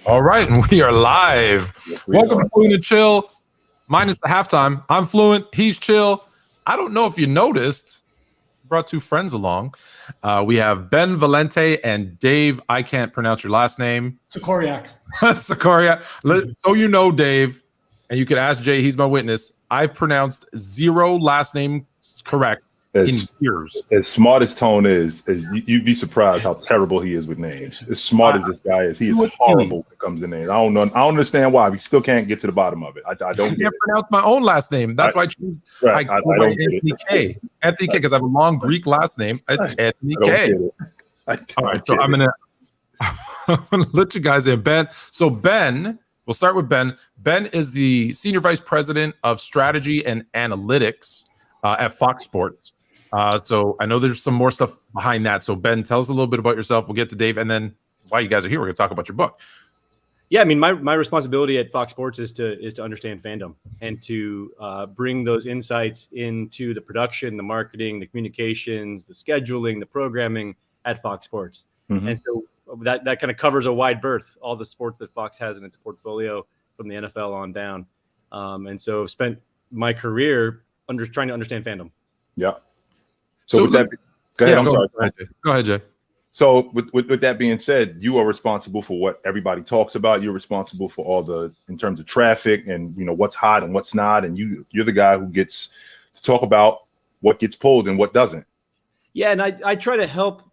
All right, and we are live. Yes, Welcome to Fluent Chill, minus the halftime. I'm Fluent, he's Chill. I don't know if you noticed, brought two friends along. We have Ben Valente and Dave. I can't pronounce your last name. Sikoriak. Sikoria. So you know, Dave, and you can ask Jay, he's my witness. I've pronounced 0 last names correct in years. As smart as Tone is you'd be surprised how terrible he is with names. As smart as this guy is, he is horrible when it comes to names. I don't know. I don't understand why. We still can't get to the bottom of it. I don't can't pronounce my own last name. That's why I go by Anthony K. Anthony K, because I have a long Greek last name. It's Anthony K. All right, so I'm gonna let you guys in. Ben. So Ben, we'll start with Ben. Ben is the Senior Vice President of Strategy and Analytics at Fox Sports. So I know there's some more stuff behind that. So Ben, tell us a little bit about yourself. We'll get to Dave, and then while you guys are here, we're going to talk about your book. Yeah, I mean, my responsibility at Fox Sports is to understand fandom and to bring those insights into the production, the marketing, the communications, the scheduling, the programming at Fox Sports. Mm-hmm. And so that kind of covers a wide berth, all the sports that Fox has in its portfolio from the NFL on down. And so I've spent my career trying to understand fandom. Yeah. So with that, go ahead. Go ahead, Jay. So with that being said, you are responsible for what everybody talks about. You're responsible for all in terms of traffic and what's hot and what's not. And you're the guy who gets to talk about what gets pulled and what doesn't. Yeah, and I try to help.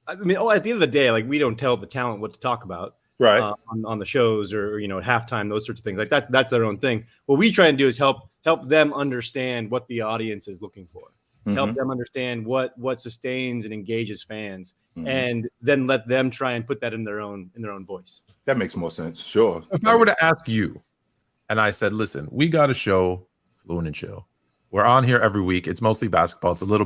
I mean, at the end of the day, like, we don't tell the talent what to talk about, right? On the shows or at halftime, those sorts of things. Like that's their own thing. What we try and do is help them understand what the audience is looking for. Mm-hmm. Help them understand what sustains and engages fans, mm-hmm. and then let them try and put that in their own voice. That makes more sense. Sure. If I were to ask you, and I said, listen, we got a show, Fluent and Chill. We're on here every week. It's mostly basketball. It's a little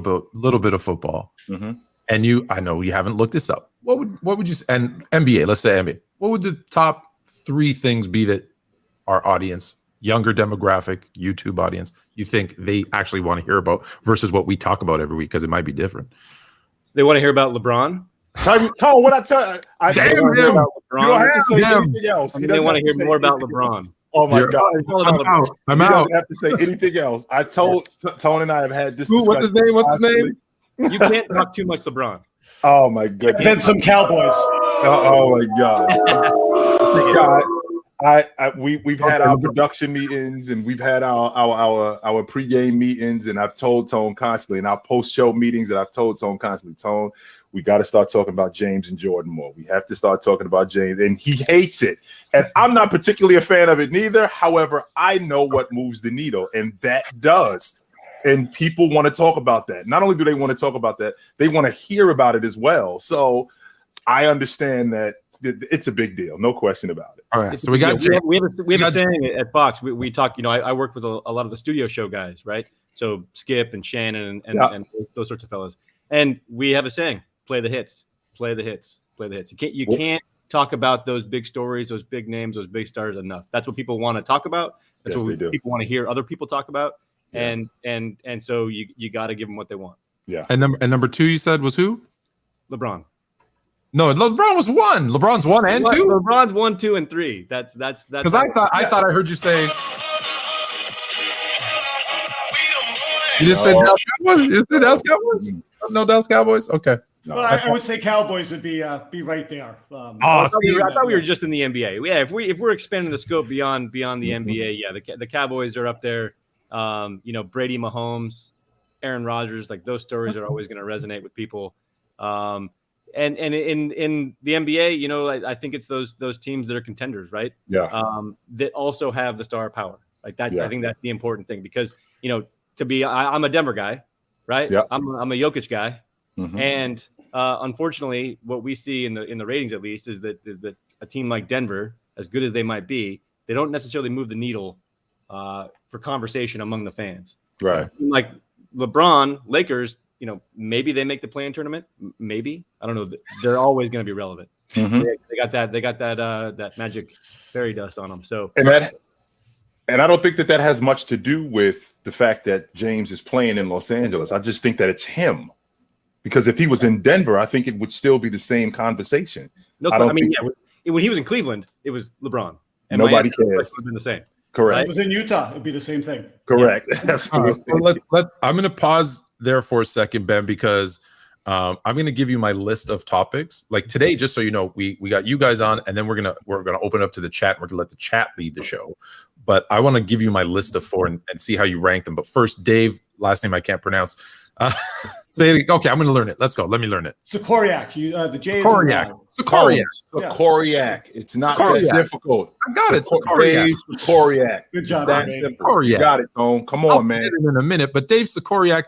bit of football. Mm-hmm. And I know you haven't looked this up. What would you say? And NBA, let's say NBA. What would the top 3 things be that our audience, younger demographic, YouTube audience, you think they actually want to hear about versus what we talk about every week? Because it might be different. They want to hear about LeBron. Tone, what I tell you, I damn him. You don't have to say anything else. They want to hear more about LeBron. Oh my God! I'm out. Don't have to say anything else. I told Tone and I have had this. What's his name? What's his name? You can't talk too much LeBron. Oh my goodness! Then some Cowboys. Oh my God! This guy. We've had our production meetings and we've had our pregame meetings, and I've told Tone constantly, and our post-show meetings, and I've told Tone constantly, Tone, we got to start talking about James and Jordan more. We have to start talking about James, and he hates it. And I'm not particularly a fan of it neither. However, I know what moves the needle, and that does. And people want to talk about that. Not only do they want to talk about that, they want to hear about it as well. So I understand that it's a big deal, no question about it. All right, so we have a saying at Fox. We talk. I work with a lot of the studio show guys, right? So Skip and Shannon and those sorts of fellows, and we have a saying: play the hits, play the hits, play the hits. You can't talk about those big stories, those big names, those big stars enough. That's what people want to talk about. That's what people want to hear other people talk about. Yeah. And so you got to give them what they want. Yeah. And number 2 you said was who? LeBron. No, LeBron was 1. LeBron's 1 and 2. LeBron's 1, 2, and 3. That's because I thought I heard you say. You just said Dallas Cowboys. You said Dallas Cowboys. No Dallas Cowboys. Okay. No, well, I would say Cowboys would be right there. I thought we were just in the NBA. Yeah, if we're expanding the scope beyond the NBA, yeah, the Cowboys are up there. Brady, Mahomes, Aaron Rodgers, like those stories are always going to resonate with people. And in the NBA, I think it's those teams that are contenders, right? Yeah. That also have the star power. Like that, yeah. I think that's the important thing because I'm a Denver guy, right? Yeah. I'm a Jokic guy, mm-hmm. and unfortunately, what we see in the ratings at least is that a team like Denver, as good as they might be, they don't necessarily move the needle for conversation among the fans. Right. Like LeBron, Lakers, maybe they make the play-in tournament. Maybe. I don't know. They're always going to be relevant. Mm-hmm. They got that magic fairy dust on them. So and I don't think that has much to do with the fact that James is playing in Los Angeles. I just think that it's him. Because if he was in Denver, I think it would still be the same conversation. No, when he was in Cleveland, it was LeBron. And nobody cares. Would have been the same. Correct. If it was in Utah, it'd be the same thing. Correct. Yeah. Absolutely. So I'm going to pause there for a second, Ben, because I'm going to give you my list of topics. Like today, just so you know, we got you guys on, and then we're gonna open up to the chat. We're gonna let the chat lead the show. But I want to give you my list of 4 and see how you rank them. But first, Dave, last name I can't pronounce. Say it. Okay, I'm going to learn it. Let's go. Let me learn it. Sikoriak. The J is Sikoriak. Sikoriak. It's not that difficult. I got it. Sikoriak. Sikoriak. Good job, That Dave. simple. You got it, Tone. Come on, man. Get it in a minute. But Dave Sikoriak,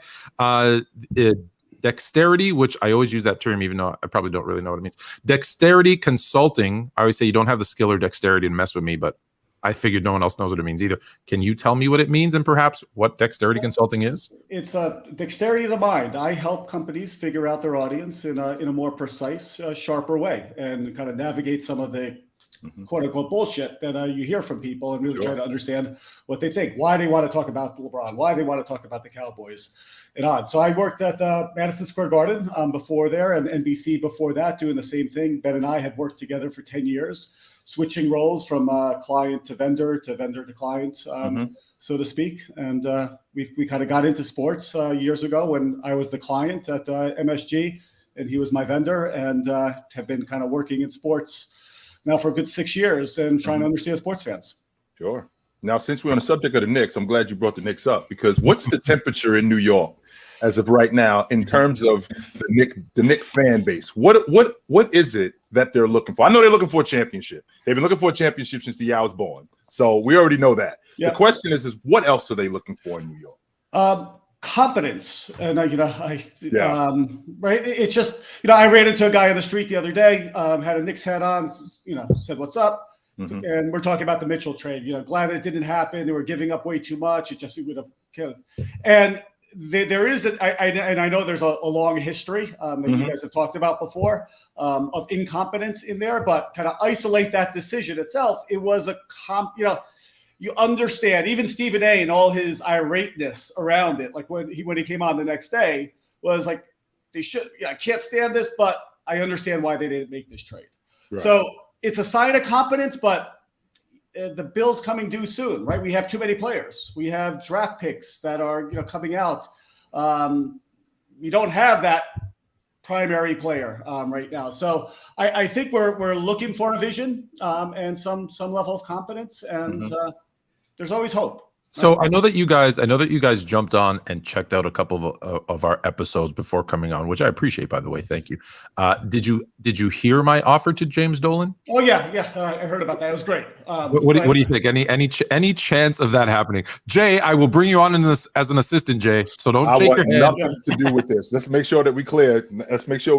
dexterity, which I always use that term, even though I probably don't really know what it means. Dexterity consulting. I always say you don't have the skill or dexterity to mess with me, but I figured no one else knows what it means either. Can you tell me what it means and perhaps what dexterity consulting is? It's a dexterity of the mind. I help companies figure out their audience in a more precise, sharper way, and kind of navigate some of the quote unquote bullshit that you hear from people, and really try to understand what they think, why they want to talk about LeBron, why they want to talk about the Cowboys, and on. So I worked at Madison Square Garden before there, and NBC before that, doing the same thing. Ben and I had worked together for 10 years. Switching roles from client to vendor to client, so to speak. And we kind of got into sports years ago when I was the client at MSG and he was my vendor, and have been kind of working in sports now for a good 6 years and trying to understand sports fans. Sure. Now, since we're on the subject of the Knicks, I'm glad you brought the Knicks up, because what's the temperature in New York as of right now in terms of the Knicks fan base? What is it that they're looking for? I know they're looking for a championship. They've been looking for a championship since the year I was born. So we already know that. Yep. The question is what else are they looking for in New York? Competence. And right. It's just, I ran into a guy on the street the other day, had a Knicks hat on, said, "What's up?" And we're talking about the Mitchell trade, glad that it didn't happen. They were giving up way too much. It would have killed. And there is, and I know there's a long history that you guys have talked about before of incompetence in there, but kind of isolate that decision itself. It was you understand, even Stephen A. and all his irateness around it, like when he came on the next day, was like, I can't stand this, but I understand why they didn't make this trade. Right. So it's a sign of competence, but the bill's coming due soon, right? We have too many players. We have draft picks that are, coming out. We don't have that primary player right now. So I think we're looking for a vision and some level of competence, and there's always hope. So I know that you guys jumped on and checked out a couple of our episodes before coming on, which I appreciate, by the way. Thank you. Did you hear my offer to James Dolan? Oh yeah, I heard about that. It was great. What do you think? Any chance of that happening? Jay, I will bring you on as an assistant, Jay. So don't shake your head. Nothing to do with this. Let's make sure we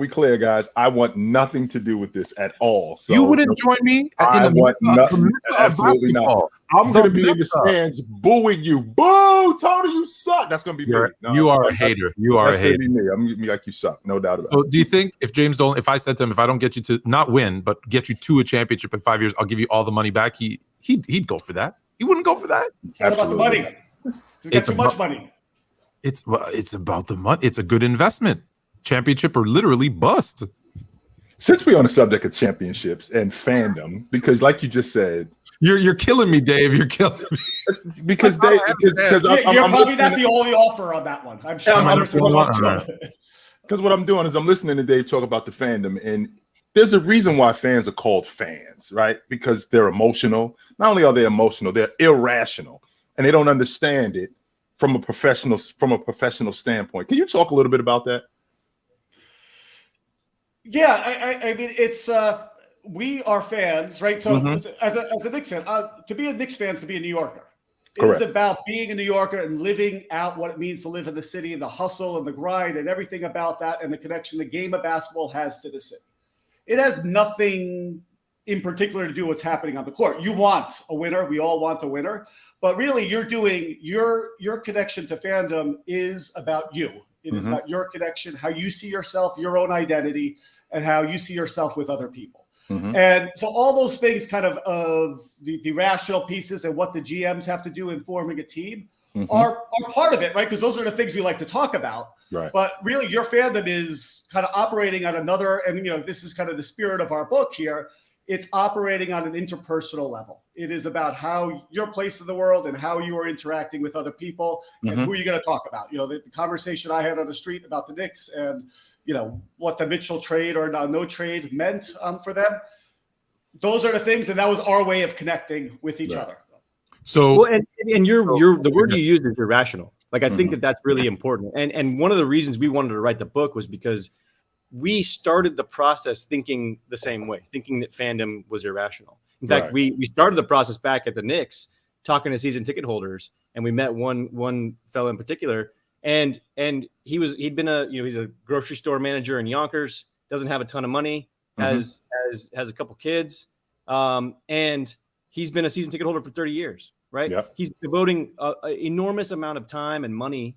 clear, guys. I want nothing to do with this at all. So you wouldn't join me? Absolutely not. I'm going to be in the stands booing you. Boo, Tony, you suck. That's going to be me. No, you are a hater. You are a hater. That's going to be me. I'm going to be like, you suck. No doubt about it. So do you think if James Dolan, if I said to him, if I don't get you to not win, but get you to a championship in 5 years, I'll give you all the money back, he'd go for that? He wouldn't go for that? It's not about the money. He's got too much money. It's about the money. It's a good investment. Championship or literally bust. Since we're on the subject of championships and fandom, because like you just said, you're killing me, Dave. You're killing me. because you're probably not the only offer on that one. I'm sure. Because what I'm doing is I'm listening to Dave talk about the fandom, and there's a reason why fans are called fans, right? Because they're emotional. Not only are they emotional, they're irrational, and they don't understand it from a professional standpoint. Can you talk a little bit about that? Yeah, I mean, it's we are fans, right? So as a Knicks fan, to be a Knicks fan is to be a New Yorker. It's about being a New Yorker and living out what it means to live in the city and the hustle and the grind and everything about that and the connection the game of basketball has to the city. It has nothing in particular to do with what's happening on the court. You want a winner. We all want a winner. But really, you're doing your connection to fandom is about you. It is about your connection, how you see yourself, your own identity, and how you see yourself with other people. And so all those things kind of the rational pieces and what the GMs have to do in forming a team are part of it, right? Because those are the things we like to talk about. Right. But really, your fandom is kind of operating on another, and this is kind of the spirit of our book here, it's operating on an interpersonal level. It is about how your place in the world and how you are interacting with other people and who you're going to talk about. The conversation I had on the street about the Knicks and, what the Mitchell trade or no trade meant for them. Those are the things, and that was our way of connecting with each other. So, and the word you used is irrational. Like, I think that's really important. And one of the reasons we wanted to write the book was because we started the process thinking the same way, thinking that fandom was irrational. In fact, we started the process back at the Knicks, talking to season ticket holders, and we met one fellow in particular, and he'd been he's a grocery store manager in Yonkers, doesn't have a ton of money, has a couple kids, and he's been a season ticket holder for 30 years, right? Yep. He's devoting an enormous amount of time and money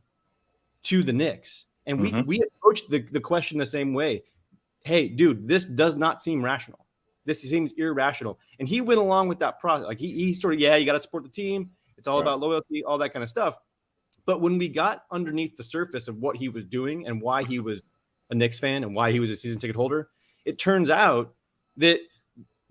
to the Knicks. And we approached the question the same way. Hey, dude, this does not seem rational. This seems irrational. And he went along with that process. Like he sort of, you got to support the team. It's all about loyalty, all that kind of stuff. But when we got underneath the surface of what he was doing and why he was a Knicks fan and why he was a season ticket holder, it turns out that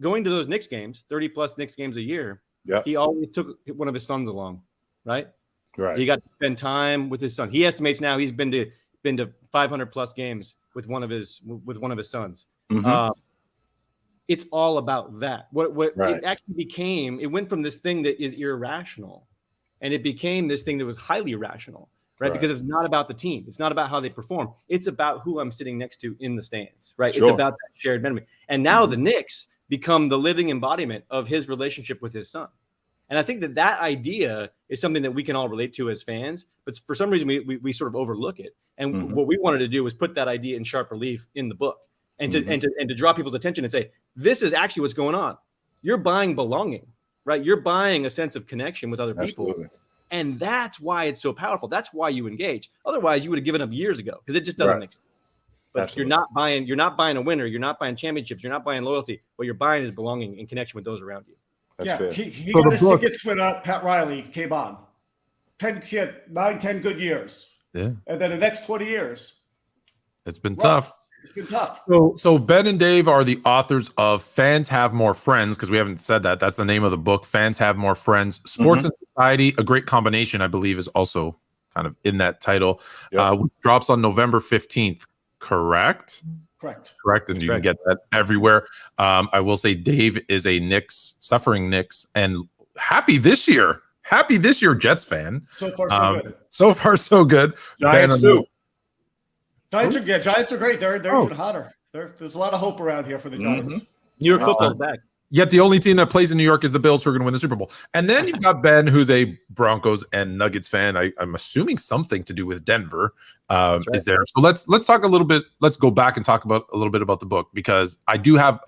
going to those Knicks games, 30 plus Knicks games a year, he always took one of his sons along, right? Right. He got to spend time with his son. He estimates now he's been to 500 plus games with one of his sons. It's all about that. What it actually became, it went from this thing that is irrational, and it became this thing that was highly rational, right? Because it's not about the team. It's not about how they perform. It's about who I'm sitting next to in the stands, right? Sure. It's about that shared memory. And now the Knicks become the living embodiment of his relationship with his son. And I think that idea is something that we can all relate to as fans, but for some reason we sort of overlook it. And what we wanted to do was put that idea in sharp relief in the book and to draw people's attention and say, this is actually what's going on. You're buying belonging, right? You're buying a sense of connection with other people. Absolutely. And that's why it's so powerful. That's why you engage. Otherwise, you would have given up years ago because it just doesn't make sense. But Absolutely. You're not buying a winner. You're not buying championships. You're not buying loyalty. What you're buying is belonging and connection with those around you. That's he got his tickets when Pat Riley came on. 9-10 good years. Yeah. And then the next 20 years. It's been tough. It's been tough. So Ben and Dave are the authors of Fans Have More Friends, because we haven't said that. That's the name of the book, Fans Have More Friends. Sports and Society, a great combination, I believe, is also kind of in that title. Which drops on November 15th, correct? Correct, and you can get that everywhere. I will say Dave is a suffering Knicks, and happy this year, Jets fan. So far, so good. So far, so good. Giants too. Giants are great. They're even hotter. There's a lot of hope around here for the Giants. New York football's back. Yet the only team that plays in New York is the Bills, who are going to win the Super Bowl. And then you've got Ben, who's a Broncos and Nuggets fan. I'm assuming something to do with Denver is there. So let's talk a little bit. Let's go back and talk about a little bit about the book, because I do have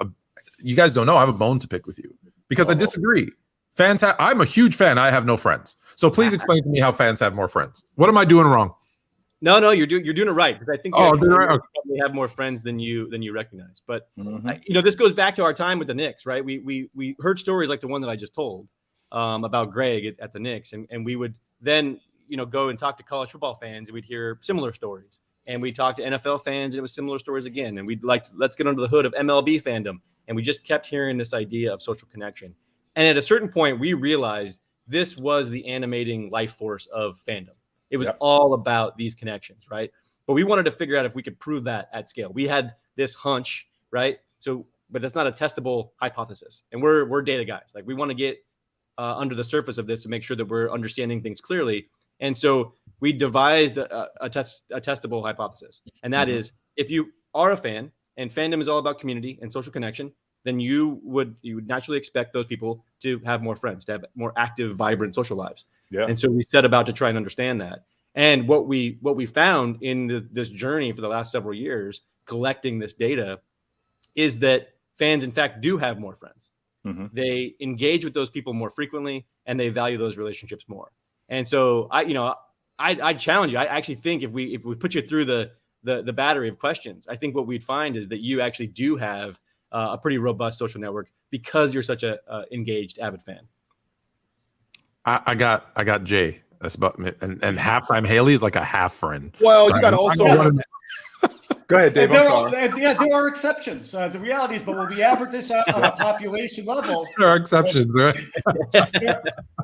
you guys don't know, I have a bone to pick with you because I disagree. I'm a huge fan. I have no friends. So please explain to me how fans have more friends. What am I doing wrong? No, you're doing it right, because I think you probably have more friends than you recognize. But this goes back to our time with the Knicks, right? We heard stories like the one that I just told about Greg at the Knicks, and we would then go and talk to college football fans, and we'd hear similar stories, and we talked to NFL fans, and it was similar stories again, and let's get under the hood of MLB fandom, and we just kept hearing this idea of social connection. And at a certain point, we realized this was the animating life force of fandom. It was all about these connections, right? But we wanted to figure out if we could prove that at scale. We had this hunch, right? But that's not a testable hypothesis. And we're data guys. Like, we want to get under the surface of this to make sure that we're understanding things clearly. And so we devised a testable hypothesis. And that is, if you are a fan and fandom is all about community and social connection, then you would naturally expect those people to have more friends, to have more active, vibrant social lives. Yeah. And so we set about to try and understand that. And what we found in this journey for the last several years, collecting this data, is that fans, in fact, do have more friends. They engage with those people more frequently, and they value those relationships more. And so I challenge you. I actually think if we put you through the battery of questions, I think what we'd find is that you actually do have a pretty robust social network because you're such a engaged, avid fan. I got Jay. That's about and halftime Hailey is like a half friend. Well, so you got to also. Go ahead, Dave. There are exceptions. The reality is, but when we average this out on a population level, there are exceptions, right?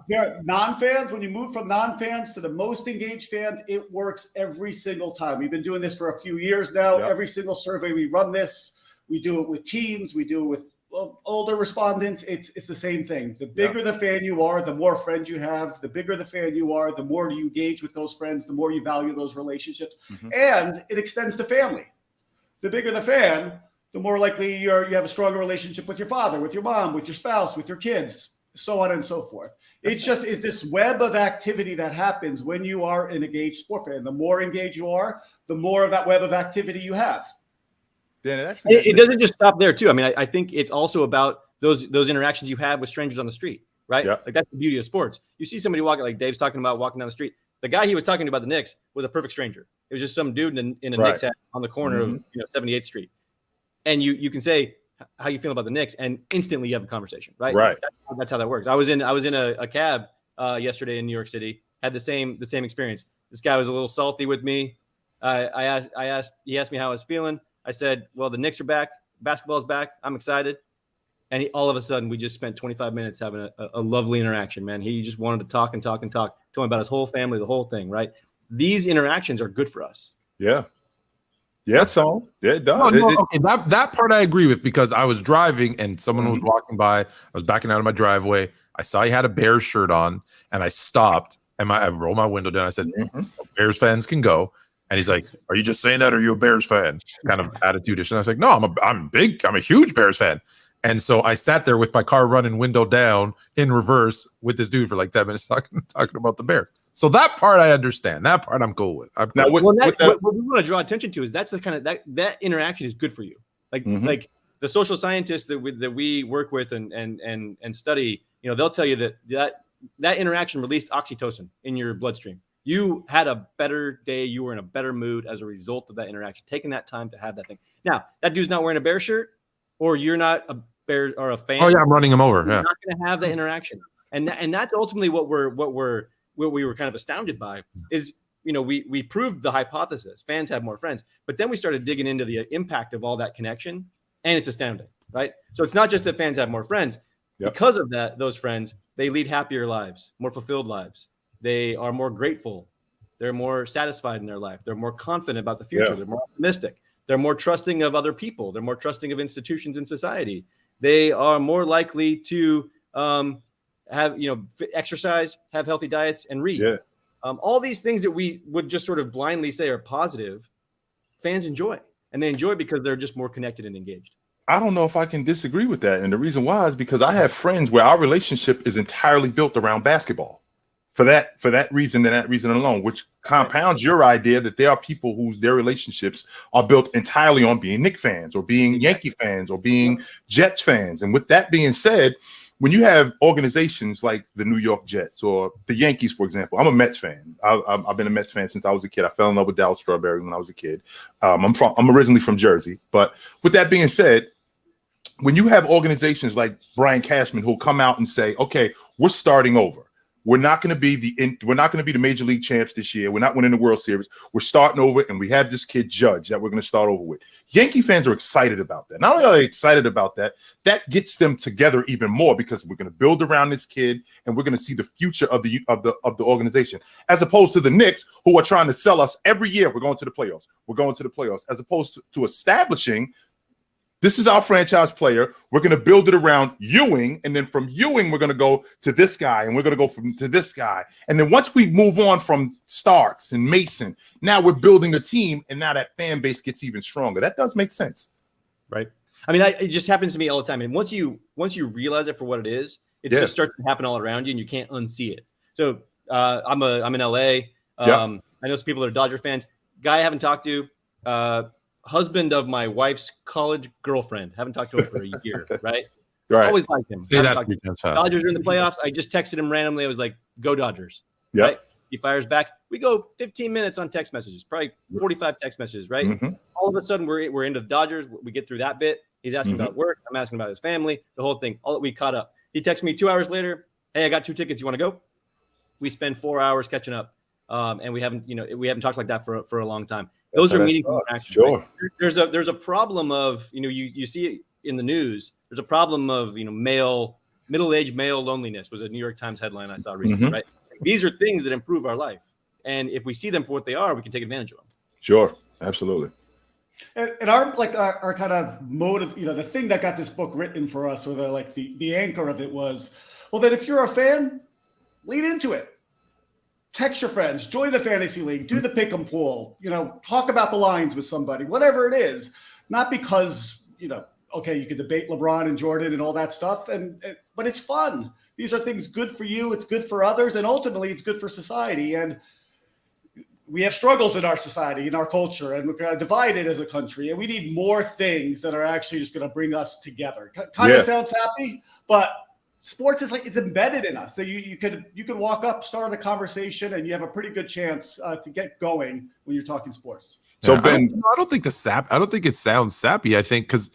there are non-fans. When you move from non-fans to the most engaged fans, it works every single time. We've been doing this for a few years now. Yep. Every single survey we run this. We do it with teens. We do it with older respondents. It's the same thing. The bigger the fan you are, the more friends you have. The bigger the fan you are, the more you engage with those friends, the more you value those relationships. And it extends to family. The bigger the fan, the more likely you have a stronger relationship with your father, with your mom, with your spouse, with your kids, so on and so forth. It's just is this web of activity that happens when you are an engaged sport fan. The more engaged you are, the more of that web of activity you have. It doesn't just stop there too. I mean, I think it's also about those interactions you have with strangers on the street, right? Yeah. Like that's the beauty of sports. You see somebody walking, like Dave's talking about walking down the street. The guy he was talking to about the Knicks was a perfect stranger. It was just some dude in a Knicks hat on the corner of 78th Street. And you can say how you feel about the Knicks, and instantly you have a conversation, right? Right. That's how that works. I was in a cab yesterday in New York City. Had the same experience. This guy was a little salty with me. He asked me how I was feeling. I said, well, the Knicks are back. Basketball's back. I'm excited. And all of a sudden, we just spent 25 minutes having a lovely interaction, man. He just wanted to talk and talk and talk. Told me about his whole family, the whole thing, right? These interactions are good for us. Yeah. Yeah, so yeah, it does. Okay, that part I agree with, because I was driving and someone was walking by. I was backing out of my driveway. I saw he had a Bears shirt on, and I stopped and I rolled my window down. I said, Bears fans can go. And he's like, "Are you just saying that? Or are you a Bears fan?" Kind of attitude-ish. And I was like, "No, I'm a huge Bears fan." And so I sat there with my car running, window down, in reverse, with this dude for like 10 minutes talking about the Bears. So that part I understand. That part I'm cool with. What we want to draw attention to is that's the kind of that interaction is good for you. Like the social scientists that we work with and study, they'll tell you that interaction released oxytocin in your bloodstream. You had a better day. You were in a better mood as a result of that interaction, taking that time to have that thing. Now, that dude's not wearing a Bear shirt, or you're not a Bear or a fan. Oh yeah, I'm running him over. You're not going to have that interaction, and that's ultimately what we were kind of astounded by is we proved the hypothesis. Fans have more friends, but then we started digging into the impact of all that connection, and it's astounding, right? So it's not just that fans have more friends. Because of that, those friends, they lead happier lives, more fulfilled lives. They are more grateful. They're more satisfied in their life. They're more confident about the future. They're more optimistic. They're more trusting of other people. They're more trusting of institutions in society. They are more likely to have, exercise, have healthy diets, and read. Yeah. All these things that we would just sort of blindly say are positive, fans enjoy. And they enjoy because they're just more connected and engaged. I don't know if I can disagree with that. And the reason why is because I have friends where our relationship is entirely built around basketball. For that reason and that reason alone, which compounds your idea that there are people whose their relationships are built entirely on being Knicks fans or being Yankee fans or being Jets fans. And with that being said, when you have organizations like the New York Jets or the Yankees, for example, I'm a Mets fan. I've been a Mets fan since I was a kid. I fell in love with Darryl Strawberry when I was a kid. I'm originally from Jersey. But with that being said, when you have organizations like Brian Cashman who'll come out and say, okay, we're starting over. We're not going to be the major league champs this year. We're not winning the World Series. We're starting over, and we have this kid Judge that we're going to start over with. Yankee fans are excited about that. Not only are they excited about that, that gets them together even more because we're going to build around this kid, and we're going to see the future of the organization, as opposed to the Knicks, who are trying to sell us every year. We're going to the playoffs. We're going to the playoffs, as opposed to establishing. This is our franchise player. We're going to build it around Ewing. And then from Ewing, we're going to go to this guy. And we're going to go to this guy. And then once we move on from Starks and Mason, now we're building a team. And now that fan base gets even stronger. That does make sense. Right. I mean, it just happens to me all the time. And once you realize it for what it is, it just starts to happen all around you and you can't unsee it. So I'm in LA. I know some people that are Dodger fans. Guy I haven't talked to, husband of my wife's college girlfriend. Haven't talked to him for a year, right? Always liked him. Say that 3 times fast. Dodgers are in the playoffs. I just texted him randomly. I was like, go Dodgers. Yeah. Right? He fires back. We go 15 minutes on text messages, probably 45 text messages, right? Mm-hmm. All of a sudden, we're into the Dodgers. We get through that bit. He's asking about work. I'm asking about his family, the whole thing. All that we caught up. He texts me 2 hours later. Hey, I got 2 tickets. You want to go? We spend 4 hours catching up. And we haven't talked like that for a long time. Those are meaningful actions. Sure. Right? There's a problem of, you see it in the news. There's a problem of, middle-aged male loneliness was a New York Times headline I saw recently, right? These are things that improve our life. And if we see them for what they are, we can take advantage of them. Sure. Absolutely. And our kind of motive, the thing that got this book written for us, or the anchor of it was, well, then if you're a fan, lean into it. Text your friends, join the fantasy league, do the pick 'em pool, talk about the lines with somebody, whatever it is. Not because, okay, you can debate LeBron and Jordan and all that stuff, but it's fun. These are things good for you. It's good for others. And ultimately, it's good for society. And we have struggles in our society, in our culture, and we're divided as a country. And we need more things that are actually just going to bring us together. Kind of sounds happy, but sports is it's embedded in us. So you could walk up, start a conversation, and you have a pretty good chance to get going when you're talking sports. So Ben, I don't think it sounds sappy. I think because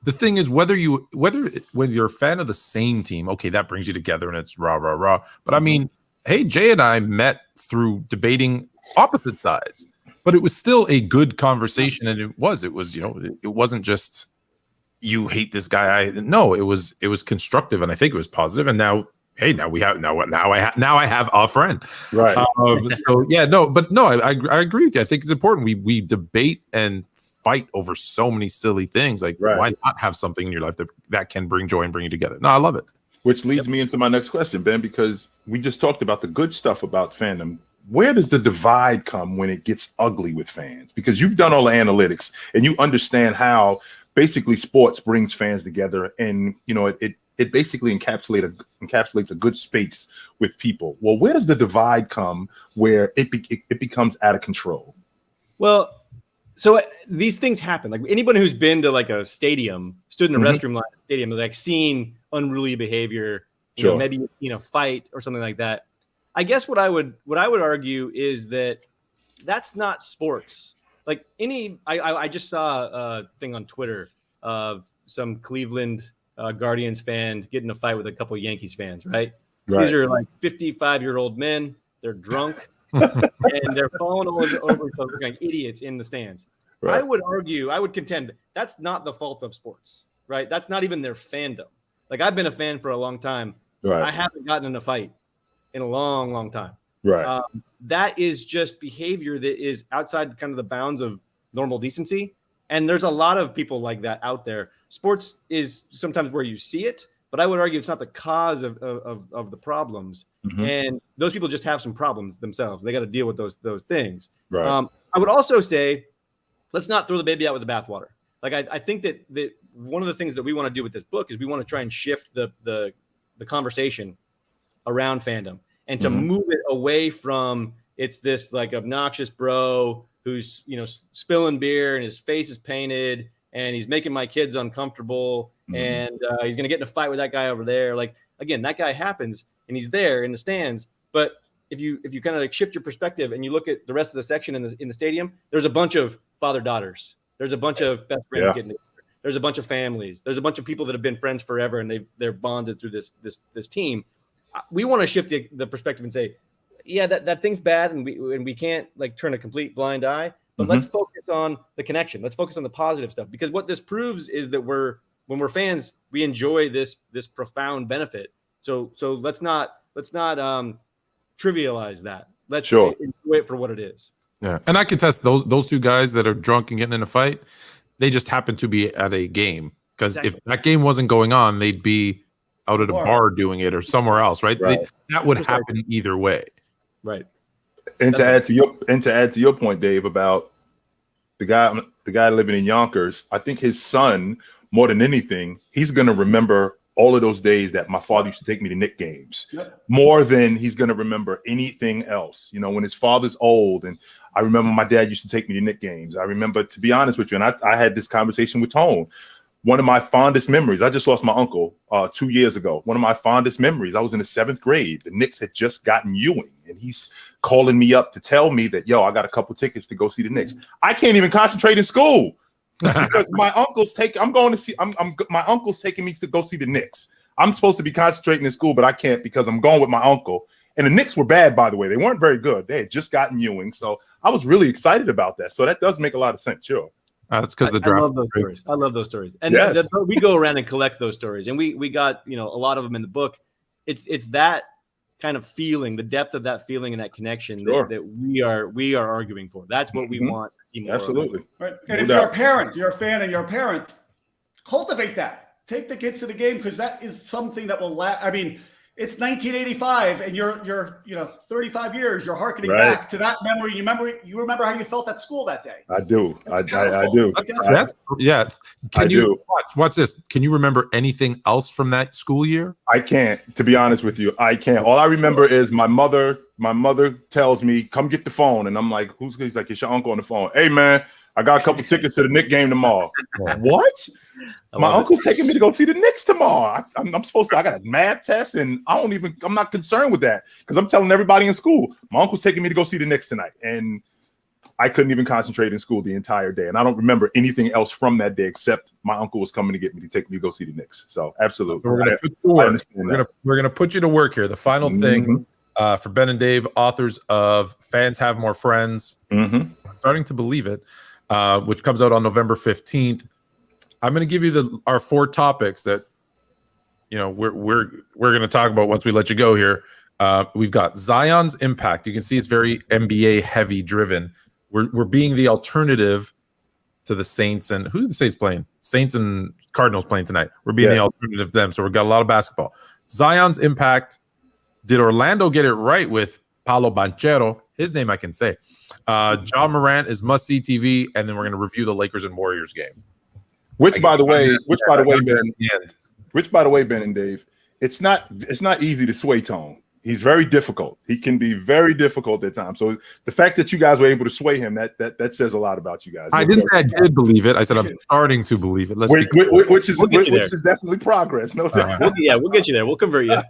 the thing is, when you're a fan of the same team, okay, that brings you together and it's rah rah rah. But I mean, hey, Jay and I met through debating opposite sides, but it was still a good conversation, and it was it wasn't just you hate this guy. No, it was constructive, and I think it was positive. And now, hey, now I have a friend, right? So yeah, I agree with you. I think it's important we debate and fight over so many silly things. Like, why not have something in your life that can bring joy and bring you together? No, I love it. Which leads me into my next question, Ben, because we just talked about the good stuff about fandom. Where does the divide come when it gets ugly with fans? Because you've done all the analytics and you understand how basically sports brings fans together, and it basically encapsulates a good space with people. Well, where does the divide come where it becomes out of control? Well, so these things happen. Like anybody who's been to like a stadium, stood in a restroom line at a stadium, like seen unruly behavior, maybe you've seen a fight or something like that. I guess what I would argue is that that's not sports. Like I just saw a thing on Twitter of some Cleveland Guardians fan getting a fight with a couple of Yankees fans, right? These are like 55-year-old men. They're drunk and they're falling over each other like idiots in the stands. Right. I would contend that's not the fault of sports, right? That's not even their fandom. Like I've been a fan for a long time. Right. I haven't gotten in a fight in a long, long time. Right. That is just behavior that is outside kind of the bounds of normal decency. And there's a lot of people like that out there. Sports is sometimes where you see it, but I would argue it's not the cause of the problems. And those people just have some problems themselves. They got to deal with those things. Right. I would also say, let's not throw the baby out with the bathwater. Like I think that one of the things that we want to do with this book is we want to try and shift the conversation around fandom and to move it away from it's this like obnoxious bro who's spilling beer and his face is painted and he's making my kids uncomfortable and he's gonna get in a fight with that guy over there. Like again, that guy happens and he's there in the stands, but if you kind of like shift your perspective and you look at the rest of the section in the stadium, there's a bunch of father-daughters. There's a bunch of best friends getting together. There's a bunch of families. There's a bunch of people that have been friends forever and they're bonded through this team. We want to shift the perspective and say, yeah, that thing's bad and we can't like turn a complete blind eye, but let's focus on the connection. Let's focus on the positive stuff, because what this proves is that when we're fans, we enjoy this profound benefit. So let's not trivialize that. Let's enjoy it for what it is. Yeah, and I can test those two guys that are drunk and getting in a fight. They just happen to be at a game, because if that game wasn't going on, they'd be out at a bar doing it or somewhere else, right? That would happen either way, right? And to add to your point, Dave, about the guy living in Yonkers, I think his son, more than anything, he's going to remember all of those days that my father used to take me to Knick games, more than he's going to remember anything else. When his father's old, and I remember my dad used to take me to Knick games. I remember, to be honest with you, and I had this conversation with Tone. One of my fondest memories, I just lost my uncle 2 years ago. One of my fondest memories, I was in the 7th grade. The Knicks had just gotten Ewing, and he's calling me up to tell me that, I got a couple tickets to go see the Knicks. I can't even concentrate in school because my uncle's taking me to go see the Knicks. I'm supposed to be concentrating in school, but I can't because I'm going with my uncle. And the Knicks were bad, by the way. They weren't very good. They had just gotten Ewing. So I was really excited about that. So that does make a lot of sense. Sure. That's because the draft. I love those stories. I love those stories. And we go around and collect those stories. And we got, a lot of them in the book. It's that kind of feeling, the depth of that feeling and that connection that we are arguing for. That's what we want to see more. Absolutely. Right. And if you're a parent, you're a fan and you're a parent, cultivate that. Take the kids to the game, because that is something that will last. I mean, it's 1985 and you're 35 years, you're hearkening back to that memory. You remember how you felt at school that day. I do. I do. Can you watch this? Can you remember anything else from that school year? I can't, to be honest with you. I can't. All I remember is my mother tells me, come get the phone. And I'm like, he's like, it's your uncle on the phone. Hey man, I got a couple tickets to the Knicks game tomorrow. What? My uncle's taking me to go see the Knicks tomorrow. I'm supposed to. I got a math test, and I'm not concerned with that, because I'm telling everybody in school, my uncle's taking me to go see the Knicks tonight, and I couldn't even concentrate in school the entire day. And I don't remember anything else from that day except my uncle was coming to get me to take me to go see the Knicks. So absolutely, we're gonna put you to work here. The final thing for Ben and Dave, authors of Fans Have More Friends. I'm starting to believe it, which comes out on November 15th. I'm going to give you our 4 topics that we're going to talk about once we let you go here. We've got Zion's impact. You can see it's very NBA heavy driven. We're being the alternative to the Saints, and who are the Saints playing? Saints and Cardinals playing tonight. We're being the alternative to them. So we've got a lot of basketball. Zion's impact. Did Orlando get it right with Paulo Banchero? His name I can say. Ja Morant is must-see TV, and then we're going to review the Lakers and Warriors game. Which by the way, Ben and Dave, it's not easy to sway Tone. He's very difficult. He can be very difficult at times. So the fact that you guys were able to sway him, that says a lot about you guys. I didn't say I did believe it. I said I'm starting to believe it. Which is definitely progress. No doubt. We'll get you there. We'll convert you.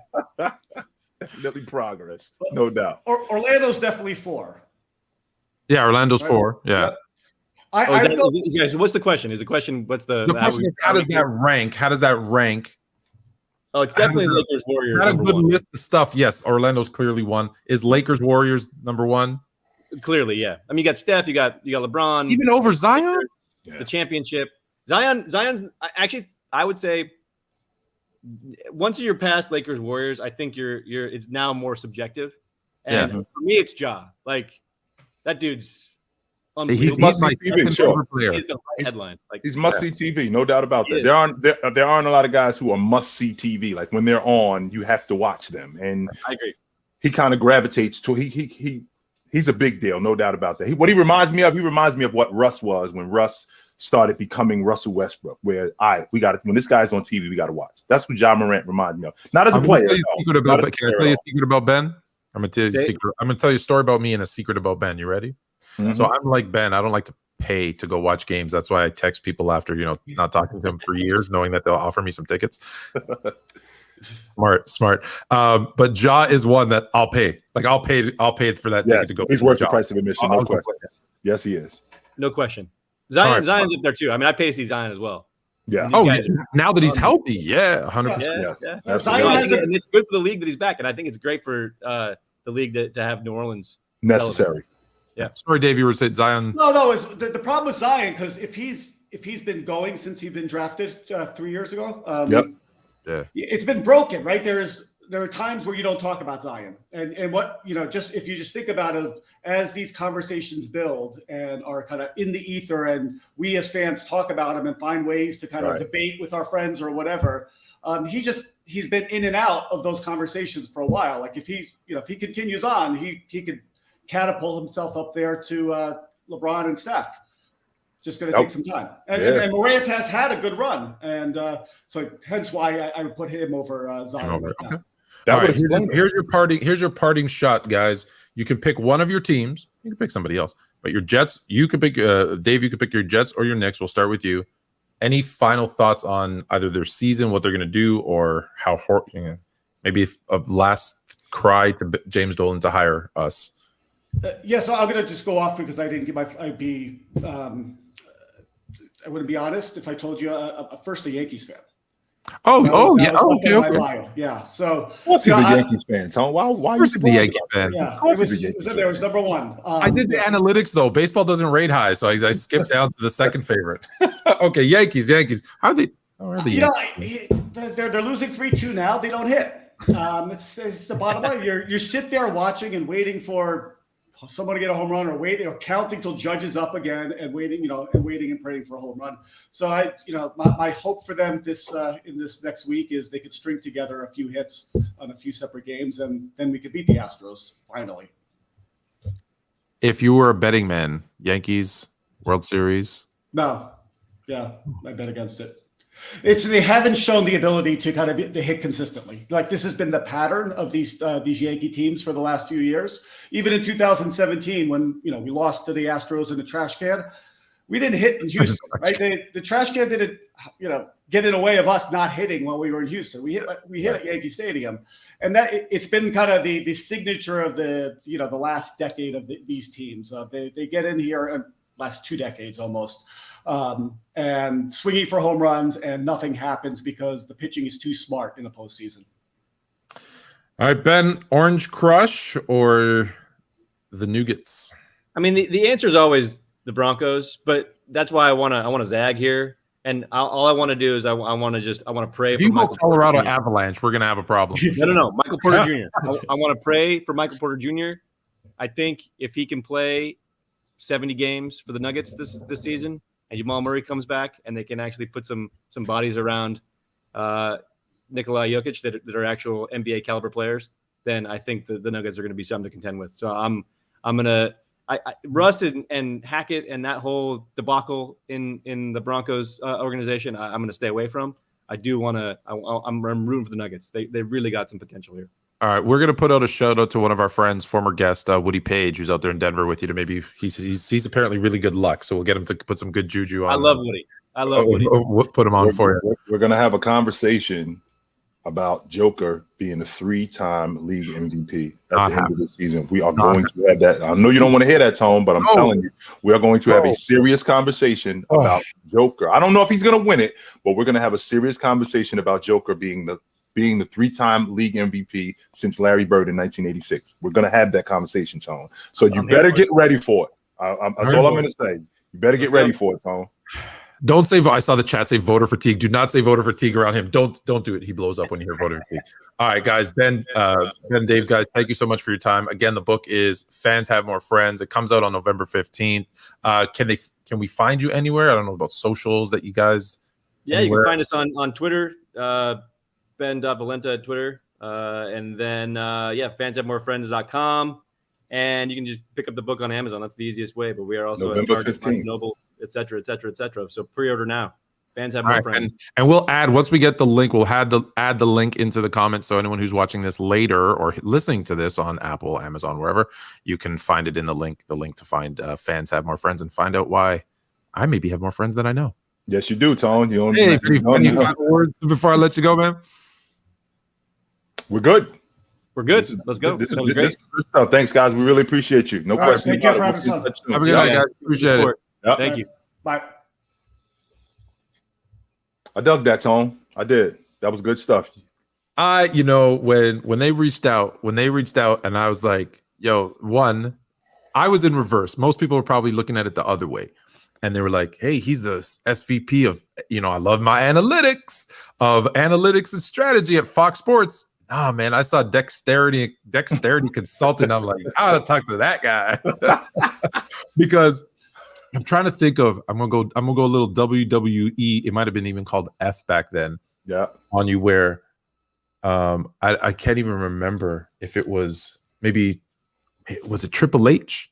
Definitely progress. No doubt. Orlando's definitely 4. Yeah, Orlando's 4. Yeah. What's the question? Is the question what's the question is, how does that rank? How does that rank? Oh, it's definitely Lakers Warriors. Not a good list of stuff. Yes, Orlando's clearly 1. Is Lakers Warriors number 1? Clearly, yeah. I mean, you got Steph, you got LeBron, even over Zion. The championship. Zion's actually, I would say, once you're past Lakers Warriors, I think it's now more subjective. And for me, it's Ja. Like, that dude's he's my favorite player. He's the headline. He's must-see TV, no doubt about that. There aren't a lot of guys who are must-see TV. Like, when they're on, you have to watch them. And I agree. He kind of gravitates to he's a big deal, no doubt about that. He reminds me of what Russ was when Russ started becoming Russell Westbrook, where when this guy's on TV, we got to watch. That's what Ja Morant reminds me of. Not as a player. Can I tell you a secret about Ben? I'm gonna tell you a secret. I'm gonna tell you a story about me and a secret about Ben. You ready? So I'm like Ben. I don't like to pay to go watch games. That's why I text people after not talking to them for years, knowing that they'll offer me some tickets. Smart. But Ja is one that I'll pay. Like I'll pay for that ticket to go. He's worth the price of admission. No question. Yes, he is. No question. Zion's up there too. I mean, I pay to see Zion as well. Yeah. Now that he's healthy, 100%. Yeah. And it's good for the league that he's back, and I think it's great for the league to have New Orleans necessary. Yeah. Sorry, Dave, you were saying Zion. No, it's the problem with Zion, because if he's been going since he's been drafted 3 years ago, it's been broken, right? There are times where you don't talk about Zion, and what if you think about it, as these conversations build and are kind of in the ether, and we as fans talk about him and find ways to kind of debate with our friends or whatever. He's been in and out of those conversations for a while. Like if he continues on, he could catapult himself up there to LeBron and Steph. Just going to take some time. And Morant has had a good run, and so hence why I would put him over Zion. Okay. Here's your parting shot, guys. You can pick one of your teams. You can pick somebody else, but your Jets. You can pick Dave. You can pick your Jets or your Knicks. We'll start with you. Any final thoughts on either their season, what they're going to do, or how maybe a last cry to James Dolan to hire us? So I'm going to just go off because I didn't give I wouldn't be honest if I told you first a Yankees fan. Yeah. Okay. Yeah. So, of course he's a Yankees fan, Tone. Why you the Yankees fan? Yeah, it was number one. I did the analytics though. Baseball doesn't rate high, so I skipped down to the second favorite. Okay, Yankees. How are the they're losing 3-2 now. They don't hit. It's the bottom line. You sit there watching and waiting for someone to get a home run, or waiting or counting till Judge is up again, and waiting and praying for a home run. So my hope for them in this next week is they could string together a few hits on a few separate games, and then we could beat the Astros finally. If you were a betting man, Yankees World Series? No. Yeah, I bet against it. They haven't shown the ability to kind of hit consistently. Like, this has been the pattern of these Yankee teams for the last few years. Even in 2017, when we lost to the Astros in the trash can, we didn't hit in Houston, right? The trash can didn't get in the way of us not hitting while we were in Houston. We hit at Yankee Stadium, and that it's been kind of the signature of the last decade of these teams. They get in here and last 2 decades almost. And swinging for home runs, and nothing happens because the pitching is too smart in the postseason. All right, Ben, Orange Crush or the Nougats? I mean, the answer is always the Broncos, but that's why I want to zag here. And all I want to do is I want to pray. If you go Colorado Avalanche, we're gonna have a problem. No, Michael Porter Jr. I want to pray for Michael Porter Jr. I think if he can play 70 games for the Nuggets this season, and Jamal Murray comes back, and they can actually put some bodies around Nikola Jokic that are actual NBA caliber players, then I think the Nuggets are going to be something to contend with. So I'm gonna Russ and Hackett and that whole debacle in the Broncos organization, I'm going to stay away from. I do want to. I'm rooting for the Nuggets. They really got some potential here. All right, we're gonna put out a shout out to one of our friends, former guest Woody Page, who's out there in Denver with you. To maybe he's apparently really good luck, so we'll get him to put some good juju on. I love Woody. We'll put him on for you. We're gonna have a conversation about Joker being a 3-time league MVP at the end of the season. We are going to have that. I know you don't want to hear that, Tone, but I'm telling you, we are going to have a serious conversation about Joker. I don't know if he's going to win it, but we're going to have a serious conversation about Joker being the 3-time league MVP since Larry Bird in 1986. We're going to have that conversation, Tone. So you better get ready for it. That's all I'm going to say. You better get ready for it, Tone. Don't say. I saw the chat say voter fatigue. Do not say voter fatigue around him. Don't do it. He blows up when you hear voter fatigue. All right, guys. Ben, Dave, guys, thank you so much for your time. Again, the book is Fans Have More Friends. It comes out on November 15th. Can we find you anywhere? I don't know about socials that you guys. Yeah, anywhere? You can find us on Twitter, Ben.Valenta at Twitter, and then fanshavemorefriends.com, and you can just pick up the book on Amazon. That's the easiest way. But we are also at Target, Barnes & Noble, et cetera. So pre-order now. Fans Have More Friends. And we'll add, once we get the link, we'll add the link into the comments. So anyone who's watching this later or listening to this on Apple, Amazon, wherever, you can find it in the link to find Fans Have More Friends and find out why I maybe have more friends than I know. Yes, you do, Tone. Any final words before I let you go, man? We're good. Let's go. This was great. Thanks, guys. We really appreciate you. No question. Thank you for having us. Have a good night, guys. Appreciate it. Yep. Thank you. Bye. I dug that, Tone. I did. That was good stuff. When they reached out, and I was like, yo, I was in reverse. Most people were probably looking at it the other way. And they were like, hey, he's the SVP of, I love my analytics and strategy at Fox Sports. Oh, man, I saw dexterity consultant. I'm like, I gotta talk to that guy. Because I'm trying to think of, I'm gonna go a little WWE. It might have been even called F back then. Yeah. On you where I can't even remember if it was was it Triple H?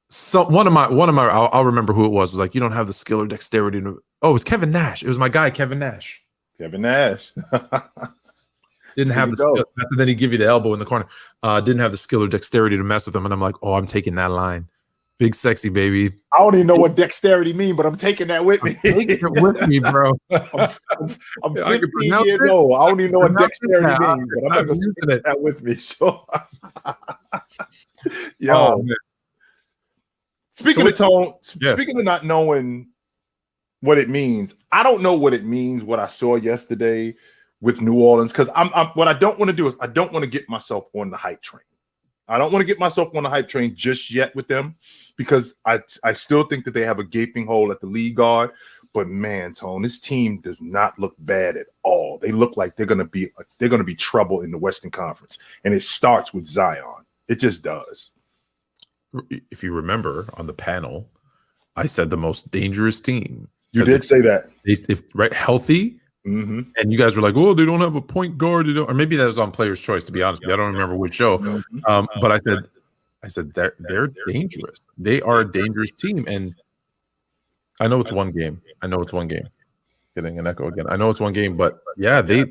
So one of my I'll remember who it was like, you don't have the skill or dexterity. It was Kevin Nash. It was my guy, Kevin Nash. Didn't have the skill. And then he'd give you the elbow in the corner. Didn't have the skill or dexterity to mess with him. And I'm like, I'm taking that line. Big sexy baby. I don't even know what dexterity means, but I'm taking that with me. Taking it with me, bro. I'm 15 years old. I don't even know what dexterity means, but I'm going to take that with me. Sure. Yo. Speaking of Tone, speaking of not knowing what it means. I don't know what it means, what I saw yesterday with New Orleans, because I'm what I don't want to do is I don't want to get myself on the hype train. I don't want to get myself on the hype train just yet with them, because I still think that they have a gaping hole at the lead guard. But man, Tone, this team does not look bad at all. They look like they're gonna be trouble in the Western Conference, and it starts with Zion. It just does. If you remember on the panel, I said the most dangerous team. You did say that. If right, healthy. Mm-hmm. And you guys were like, "Oh, they don't have a point guard," or maybe that was on Player's Choice. To be honest, with you. I don't remember which show. But I said they're dangerous. They are a dangerous team, and I know it's one game. Getting an echo again. I know it's one game, but yeah, they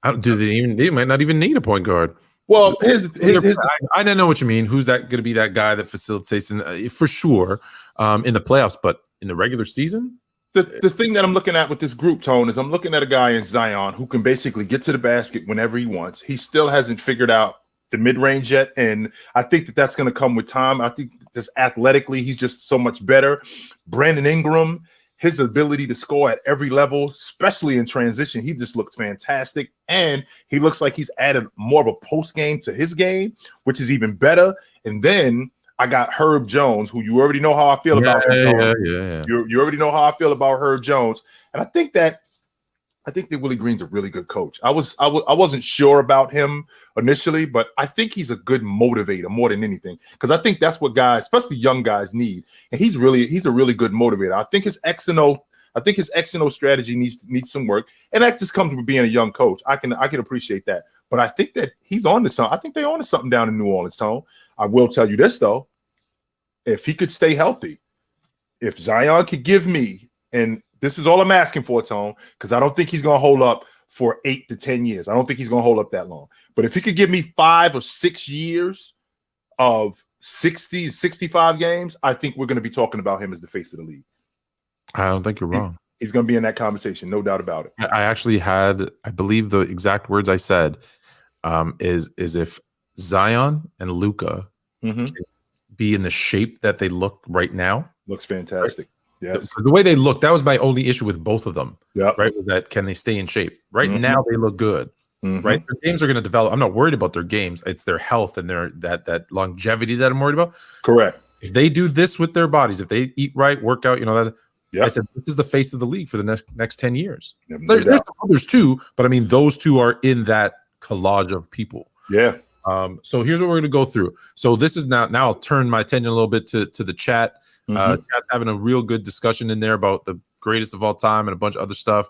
might not even need a point guard. Well, I didn't know what you mean. Who's that going to be? That guy that facilitates for sure in the playoffs, but in the regular season. The thing that I'm looking at with this group, Tone, is I'm looking at a guy in Zion who can basically get to the basket whenever he wants. He still hasn't figured out the mid-range yet, and I think that's going to come with time. I think just athletically, he's just so much better. Brandon Ingram, his ability to score at every level, especially in transition, he just looks fantastic, and he looks like he's added more of a post game to his game, which is even better. And then I got Herb Jones, who you already know how I feel about him. Yeah. You already know how I feel about Herb Jones, and I think that Willie Green's a really good coach. I wasn't sure about him initially, but I think he's a good motivator more than anything, because I think that's what guys, especially young guys, need. And he's a really good motivator. I think his X and O strategy needs some work, and that just comes with being a young coach. I can appreciate that, but I think that he's on to something. I think they're on to something down in New Orleans, Tone. I will tell you this though. If he could stay healthy, if Zion could give me, and this is all I'm asking for, Tone, because I don't think he's going to hold up for 8 to 10 years. I don't think he's going to hold up that long. But if he could give me 5 or 6 years of 60, 65 games, I think we're going to be talking about him as the face of the league. I don't think you're wrong. He's going to be in that conversation, no doubt about it. I actually had, I believe the exact words I said is if Zion and Luka can be in the shape that they look right now. Looks fantastic. Yes. The way they look, that was my only issue with both of them. Yeah. Right. Was that can they stay in shape? Right now they look good. Right. Their games are going to develop. I'm not worried about their games. It's their health and their that longevity that I'm worried about. Correct. If they do this with their bodies, if they eat right, work out, I said this is the face of the league for the next 10 years. Yeah, there's others too, but I mean those two are in that collage of people. Yeah. So here's what we're going to go through. So this is now I'll turn my attention a little bit to the chat. Chat's having a real good discussion in there about the greatest of all time and a bunch of other stuff.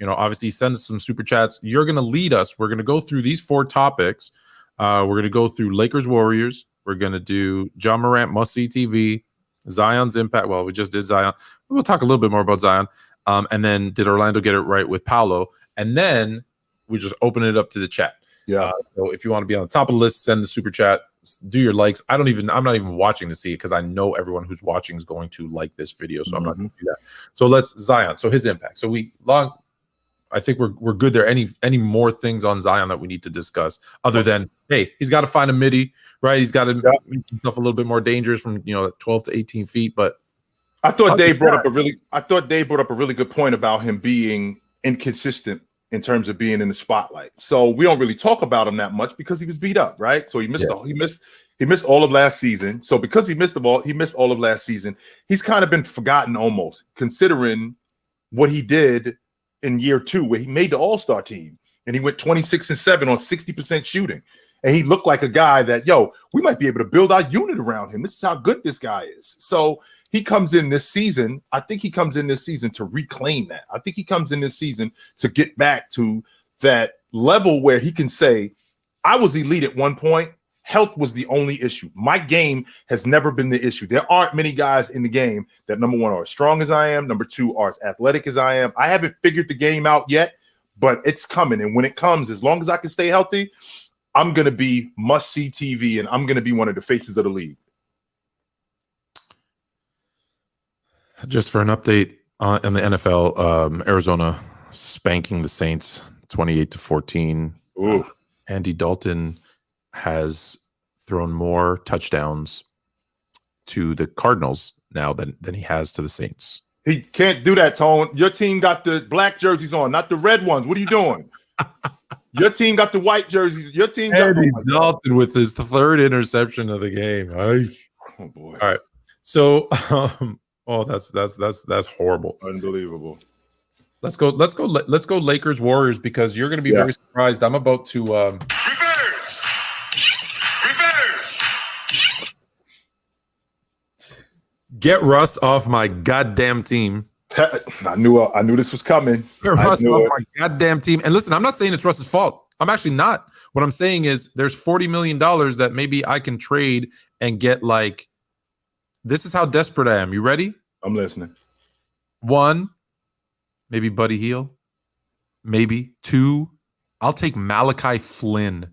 Obviously send us some super chats. You're going to lead us. We're going to go through these 4 topics. We're going to go through Lakers Warriors. We're going to do John Morant must-see TV, Zion's impact. Well, we just did Zion. We'll talk a little bit more about Zion. And then did Orlando get it right with Paulo? And then we just open it up to the chat. Yeah. So if you want to be on the top of the list, send the super chat, do your likes. I'm not even watching to see it because I know everyone who's watching is going to like this video. So I'm not going to do that. So let's Zion. So his impact. So I think we're good there. Any more things on Zion that we need to discuss other than, hey, he's got to find a midi, right? He's got to make himself a little bit more dangerous from 12 to 18 feet. But I thought Dave brought up a really good point about him being inconsistent in terms of being in the spotlight. So we don't really talk about him that much because he was beat up, right? So he missed all of last season. So because he missed all of last season, he's kind of been forgotten almost, considering what he did in year 2, where he made the All-Star team and he went 26-7 on 60% shooting. And he looked like a guy that, we might be able to build our unit around him. This is how good this guy is. So he comes in this season. I think he comes in this season to reclaim that. I think he comes in this season to get back to that level where he can say, I was elite at one point. Health was the only issue. My game has never been the issue. There aren't many guys in the game that, number 1, are as strong as I am. Number 2, are as athletic as I am. I haven't figured the game out yet, but it's coming. And when it comes, as long as I can stay healthy, I'm going to be must-see TV, and I'm going to be one of the faces of the league. Just for an update in the NFL, Arizona spanking the Saints 28-14. Andy Dalton has thrown more touchdowns to the Cardinals now than he has to the Saints. He can't do that, Tone. Your team got the black jerseys on, not the red ones. What are you doing? Your team got the white jerseys. Your team got Andy Dalton with his third interception of the game. Oh boy! All right, so that's horrible, unbelievable. Let's go Lakers Warriors, because you're going to be very surprised. I'm about to reverse. Get Russ off my goddamn team. I knew this was coming. Get Russ off my goddamn team. And listen, I'm not saying it's Russ's fault. I'm actually not. What I'm saying is there's $40 million that maybe I can trade and get, like, this is how desperate I am. You ready? I'm listening. 1, maybe Buddy Hield. Maybe 2, I'll take Malachi Flynn,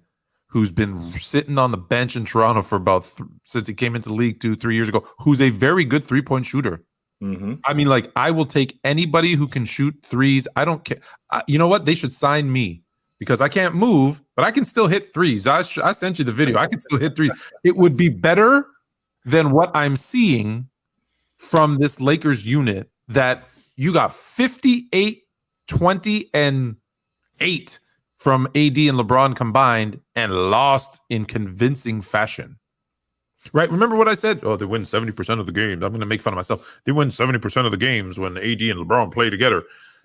who's been sitting on the bench in Toronto for about since he came into the league 2-3 years ago, who's a very good three-point shooter. Mm-hmm. I mean, like, I will take anybody who can shoot threes. I don't care. You know what? They should sign me, because I can't move, but I can still hit threes. I sent you the video. I can still hit threes. It would be better than what I'm seeing from this Lakers unit, that you got 58, 20, and 8 from AD and LeBron combined and lost in convincing fashion. Right? Remember what I said? Oh, they win 70% of the games. I'm going to make fun of myself. They win 70% of the games when AD and LeBron play together.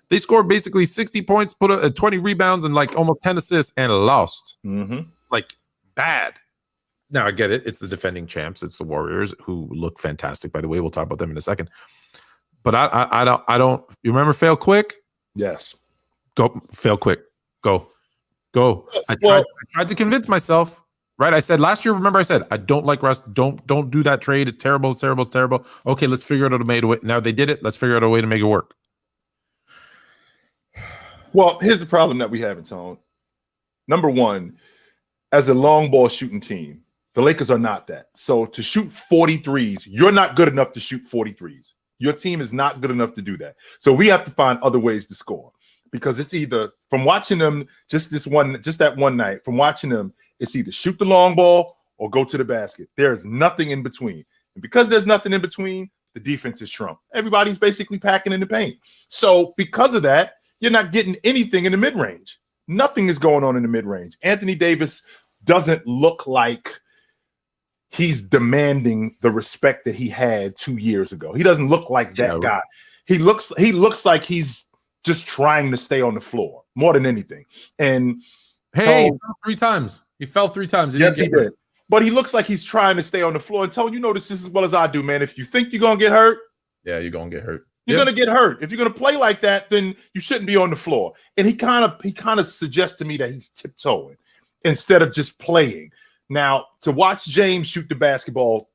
They scored basically 60 points, put 20 rebounds, and like almost 10 assists, and lost. Mm-hmm. Like, bad. Now, I get it. It's the defending champs. It's the Warriors, who look fantastic, by the way. We'll talk about them in a second. But I don't. You remember fail quick? Yes. Go fail quick. Go. I tried to convince myself. Right? I said last year. Remember, I said I don't like Russ. Don't do that trade. It's terrible. It's terrible. It's terrible. Okay, let's figure out a way. Now they did it. Let's figure out a way to make it work. Well, here's the problem that we have in Tone. Number one, as a long ball shooting team, the Lakers are not that. So to shoot 43s, you're not good enough to shoot 43s. Your team is not good enough to do that. So we have to find other ways to score, because it's either, from watching them just that one night, from watching them, it's either shoot the long ball or go to the basket. There is nothing in between. And because there's nothing in between, the defense is shrunk. Everybody's basically packing in the paint. So because of that, you're not getting anything in the mid-range. Nothing is going on in the mid-range. Anthony Davis doesn't look like he's demanding the respect that he had 2 years ago. He doesn't look like that guy. He looks like he's just trying to stay on the floor more than anything. And hey, he fell 3 times. He fell 3 times. He did. But he looks like he's trying to stay on the floor. And Tone, you know this as well as I do, man. If you think you're gonna get hurt, you're gonna get hurt. You're gonna get hurt. If you're gonna play like that, then you shouldn't be on the floor. And he kind of suggests to me that he's tiptoeing instead of just playing. Now, to watch James shoot the basketball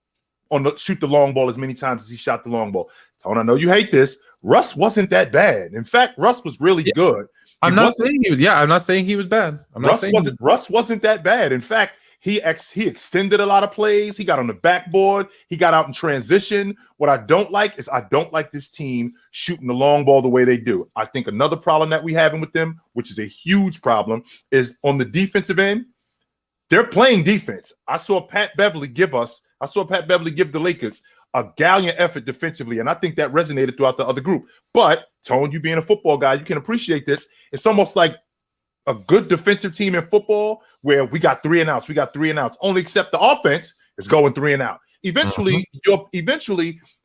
shoot the long ball as many times as he shot the long ball. Tone, I know you hate this. Russ wasn't that bad. In fact, Russ was really good. I'm not saying he was bad. Russ wasn't that bad. In fact, he extended a lot of plays. He got on the backboard. He got out in transition. What I don't like is I don't like this team shooting the long ball the way they do. I think another problem that we having with them, which is a huge problem, is on the defensive end. They're playing defense. I saw Pat Beverly give the Lakers a gallant effort defensively, and I think that resonated throughout the other group. But Tone, you being a football guy, you can appreciate this. It's almost like a good defensive team in football where we got 3 and outs, only except the offense is going 3 and out. Eventually,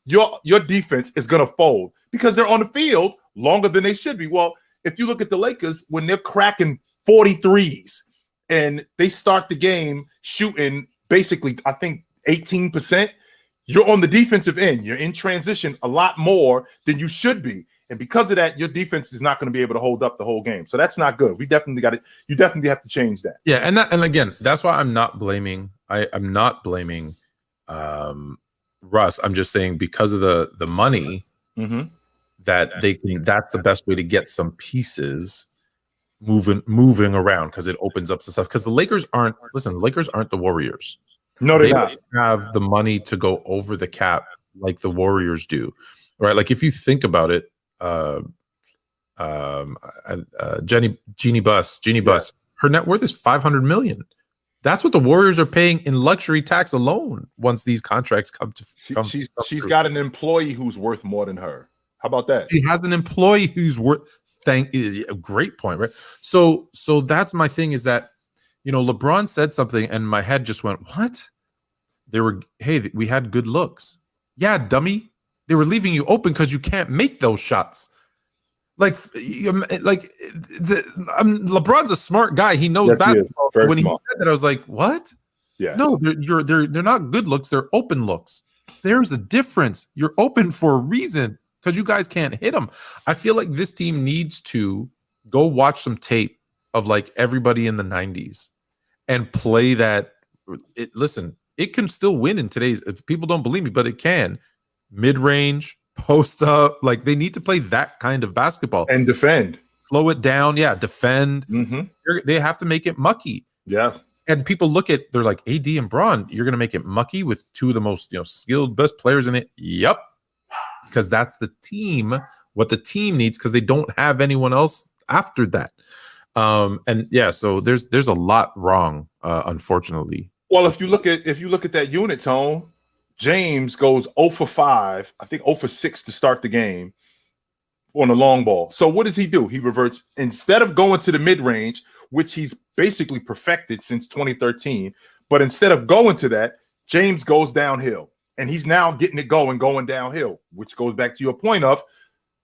your defense is going to fold because they're on the field longer than they should be. Well, if you look at the Lakers, when they're cracking 43s and they start the game shooting basically, I think, 18%, you're on the defensive end. You're in transition a lot more than you should be. And because of that, your defense is not going to be able to hold up the whole game. So that's not good. You definitely have to change that. Yeah, and again, that's why I'm not blaming. I'm not blaming Russ. I'm just saying because of the money that they can. That's the best way to get some pieces moving around, because it opens up some stuff. Because the Lakers aren't the Warriors. No, they don't have the money to go over the cap like the Warriors do. Right? Like if you think about it. Jeannie Buss, her net worth is $500 million. That's what the Warriors are paying in luxury tax alone once these contracts come to she's got an employee who's worth more than her. How about that? He has an employee who's worth. Great point, right? So that's my thing is that, LeBron said something and my head just went, what? Hey, we had good looks. Yeah, dummy. They were leaving you open because you can't make those shots. LeBron's a smart guy. He knows basketball. When he said that, I was like, what? Yeah. No, they're not good looks. They're open looks. There's a difference. You're open for a reason because you guys can't hit them. I feel like this team needs to go watch some tape of like everybody in the 90s and play that. Listen, it can still win in today's. If people don't believe me, but it can. Mid-range, post up, like they need to play that kind of basketball and defend. Slow it down, defend. They have to make it mucky. Yeah. And people they're like, AD and Braun, you're going to make it mucky with two of the most skilled, best players in it. Yep. Because that's the team, what the team needs, because they don't have anyone else after that. So there's a lot wrong, unfortunately. Well, if you look at that unit, Tone, James goes 0 for 5, I think 0 for 6 to start the game on the long ball. So what does he do? He reverts, instead of going to the mid-range, which he's basically perfected since 2013, but instead of going to that, James goes downhill. And he's now getting it going downhill, which goes back to your point of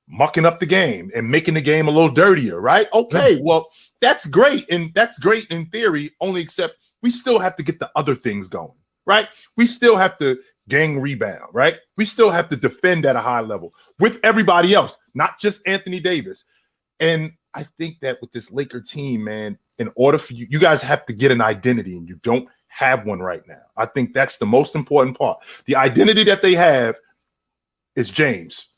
mucking up the game and making the game a little dirtier, right? Okay, well, that's great. And that's great in theory, only except we still have to get the other things going, right? We still have to gang rebound, right? We still have to defend at a high level with everybody else, not just Anthony Davis. And I think that with this Laker team, man, in order for you guys have to get an identity, and you don't have one right now. I think that's the most important part. The identity that they have is James.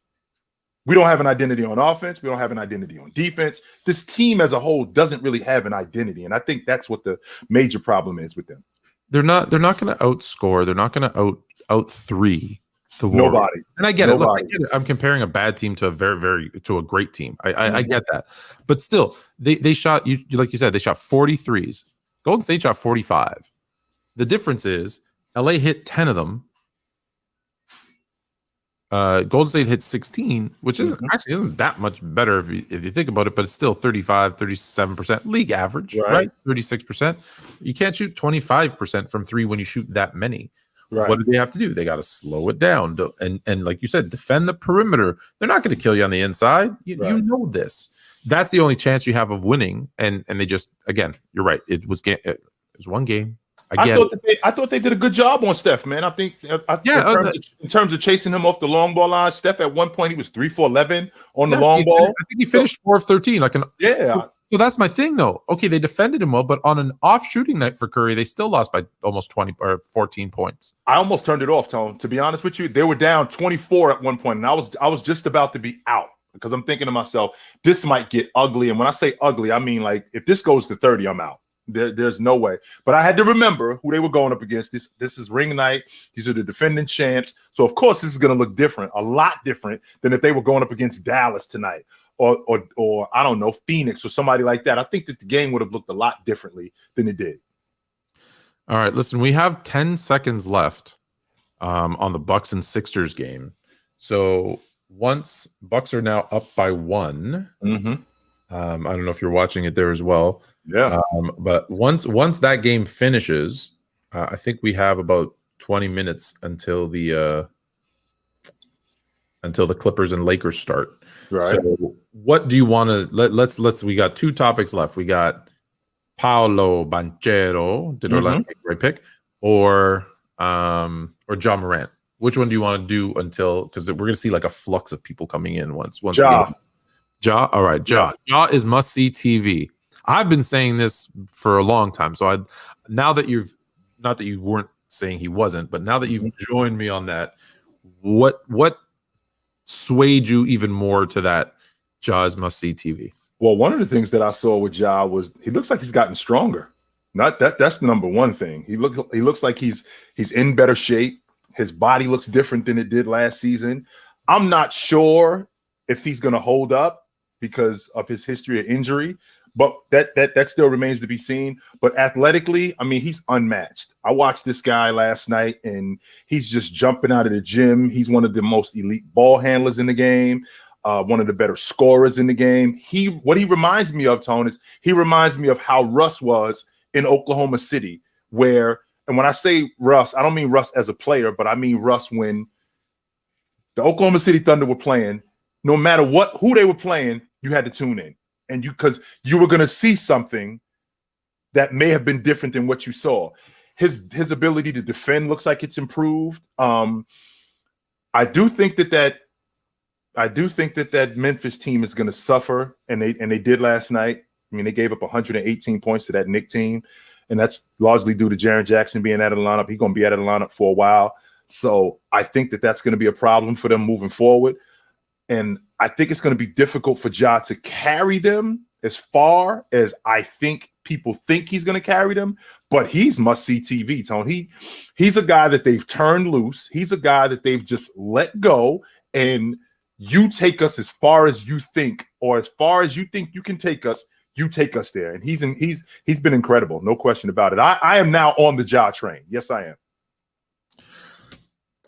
We don't have an identity on offense. We don't have an identity on defense. This team as a whole doesn't really have an identity. And I think that's what the major problem is with them. They're not going to outscore. They're not going to out 3 the Warriors. Nobody. And I get it. Look, I get it. I'm comparing a bad team to a great team. I get that. But still, they shot, like you said, they shot 43s. Golden State shot 45. The difference is LA hit 10 of them. Golden State hit 16, which isn't that much better if you think about it, but it's still 35, 37% league average, right? 36%. You can't shoot 25% from 3 when you shoot that many. Right. What do they have to do? They got to slow it down and like you said, defend the perimeter. They're not going to kill you on the inside. You know this. That's the only chance you have of winning. And they just, again, you're right. It was one game. I thought they did a good job on Steph, man. I think in terms of chasing him off the long ball line, Steph at one point he was 3 for 11 on the long ball. I think he finished 4 of 13. So that's my thing, though. Okay, they defended him well, but on an off shooting night for Curry, they still lost by almost 20 or 14 points. I almost turned it off, Tone. To be honest with you, they were down 24 at one point, and I was just about to be out because I'm thinking to myself, this might get ugly. And when I say ugly, I mean like if this goes to 30, I'm out. There's no way. But I had to remember who they were going up against. This is ring night. These are the defending champs. So, of course, this is going to look different, a lot different than if they were going up against Dallas tonight or I don't know, Phoenix or somebody like that. I think that the game would have looked a lot differently than it did. All right, listen, we have 10 seconds left on the Bucks and Sixers game. So once Bucks are now up by 1, I don't know if you're watching it there as well. Yeah. But once that game finishes, I think we have about 20 minutes until the Clippers and Lakers start. Right. So what do you want to let's we got 2 topics left. We got Paolo Banchero, did Orlando make the right pick, or Ja Morant. Which one do you want to do until, because we're gonna see like a flux of people coming in once Ja. All right, Ja is must-see TV. I've been saying this for a long time. So now that not that you weren't saying he wasn't, but now that you've joined me on that, what swayed you even more to that Ja is must-see TV? Well, one of the things that I saw with Ja was he looks like he's gotten stronger. That's the number one thing. He looks like he's in better shape. His body looks different than it did last season. I'm not sure if he's going to hold up because of his history of injury, but that still remains to be seen. But athletically, I mean, he's unmatched. I watched this guy last night, and he's just jumping out of the gym. He's one of the most elite ball handlers in the game. one of the better scorers in the game. What he reminds me of, Tone, is he reminds me of how Russ was in Oklahoma City, where, and when I say Russ, I don't mean Russ as a player, but I mean Russ when the Oklahoma City Thunder were playing, no matter who they were playing, you had to tune in. And because you were going to see something that may have been different than what you saw. His ability to defend looks like it's improved. I do think that Memphis team is going to suffer, and they did last night. I mean, they gave up 118 points to that Knicks team, and that's largely due to Jaren Jackson being out of the lineup. He's going to be out of the lineup for a while. So I think that's going to be a problem for them moving forward. And I think it's going to be difficult for Ja to carry them as far as I think people think he's going to carry them. But he's must-see TV, Tone. He's a guy that they've turned loose. He's a guy that they've just let go, and you take us as far as you think, or as far as you think you can take us, you take us there. And he's been incredible, no question about it. I am now on the Ja train. Yes, I am.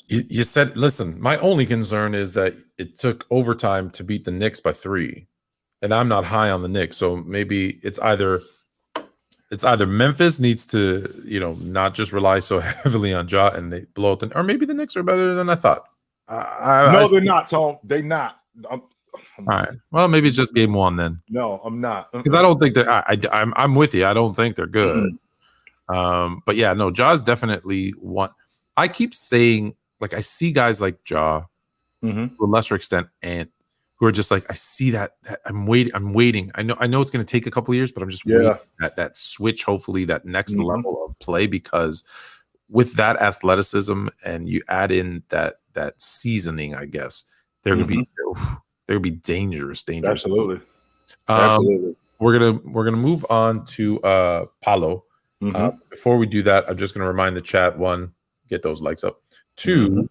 You said, listen, my only concern is that it took overtime to beat the Knicks by 3. And I'm not high on the Knicks. So maybe it's either Memphis needs to, not just rely so heavily on Ja and they blow it, or maybe the Knicks are better than I thought. No, they're not, Tom. They're not. All right. Well, maybe it's just game 1 then. No, I'm not. Because I don't think that I'm with you. I don't think they're good. But yeah, no, Ja's definitely one. I keep saying, like, I see guys like Ja, to a lesser extent, and who are just like, I see that I'm waiting. I know it's going to take a couple of years, but I'm just waiting that switch, hopefully that next level of play, because with that athleticism and you add in that seasoning, I guess they're going to be dangerous. Absolutely. We're gonna move on to Paulo. Before we do that, I'm just going to remind the chat, 1, get those likes up. 2,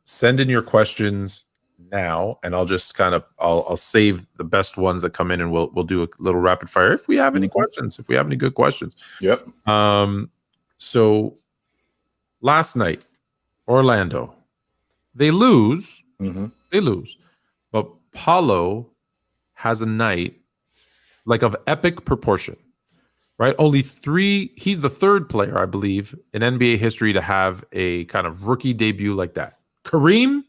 send in your questions now, and I'll just I'll save the best ones that come in, and we'll do a little rapid fire if we have any questions, if we have any good questions. Yep. So last night, Orlando, they lose. But Paulo has a night like of epic proportion. Right, only 3. He's the 3rd player, I believe, in NBA history to have a kind of rookie debut like that. Kareem,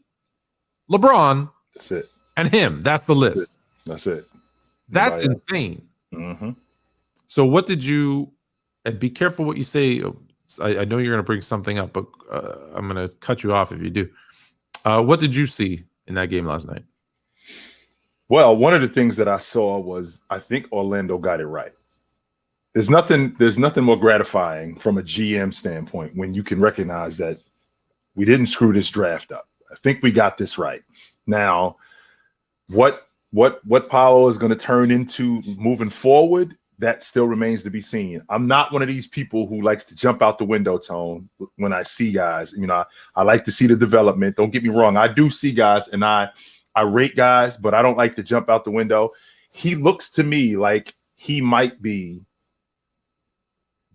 LeBron, that's it, and him. That's the list. That's it. That's insane. So, what did you? And be careful what you say. I know you're going to bring something up, but I'm going to cut you off if you do. What did you see in that game last night? Well, one of the things that I saw was I think Orlando got it right. There's nothing more gratifying from a GM standpoint when you can recognize that we didn't screw this draft up. I think we got this right. Now, what Paulo is going to turn into moving forward, that still remains to be seen. I'm not one of these people who likes to jump out the window, Tone, when I see guys. I like to see the development. Don't get me wrong. I do see guys, and I rate guys, but I don't like to jump out the window. He looks to me like he might be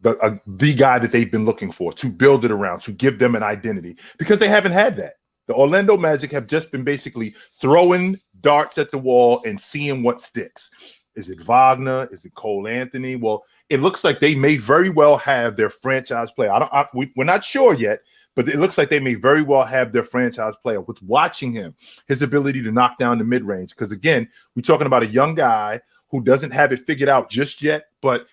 the guy that they've been looking for, to build it around, to give them an identity, because they haven't had that. The Orlando Magic have just been basically throwing darts at the wall and seeing what sticks. Is it Wagner? Is it Cole Anthony? Well, it looks like they may very well have their franchise player. We're not sure yet, but it looks like they may very well have their franchise player. With watching him, his ability to knock down the mid-range, because again, we're talking about a young guy who doesn't have it figured out just yet, but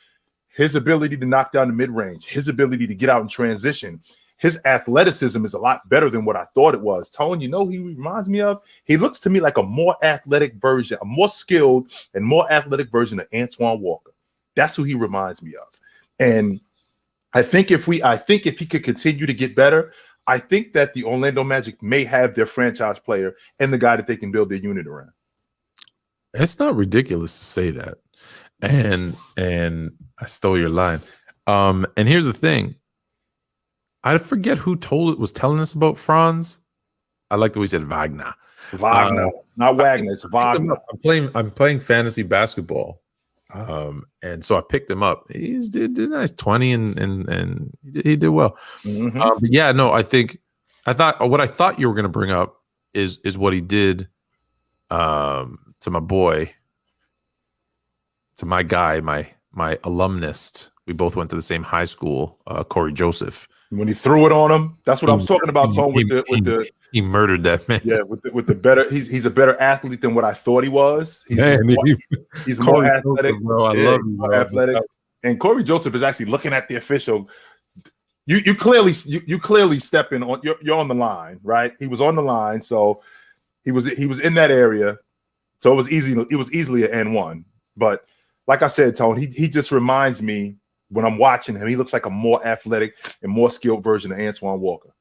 his ability to knock down the mid-range, his ability to get out and transition, his athleticism is a lot better than what I thought it was. Tone, who he reminds me of? He looks to me like a more athletic version, a more skilled and more athletic version of Antoine Walker. That's who he reminds me of. And I think if he could continue to get better, I think that the Orlando Magic may have their franchise player and the guy that they can build their unit around. It's not ridiculous to say that. And I stole your line. And here's the thing. I forget who was telling us about Franz. I like the way he said Wagner. Not Wagner. It's Wagner. I'm playing fantasy basketball. And so I picked him up. He did nice, 20 and he did well. But yeah, no, I thought what I thought you were going to bring up is what he did to my boy, to my guy, my alumnus. We both went to the same high school, Corey Joseph. When he threw it on him, that's what I was talking about, Tone. He murdered that man. Yeah, with the better, he's a better athlete than what I thought he was. He's more athletic. Joseph, bro. I love him, more athletic. And Corey Joseph is actually looking at the official. You clearly stepping on. You're on the line, right? He was on the line, so he was in that area, so it was easy. It was easily an N1. But like I said, Tone, he just reminds me. When I'm watching him, he looks like a more athletic and more skilled version of Antoine Walker.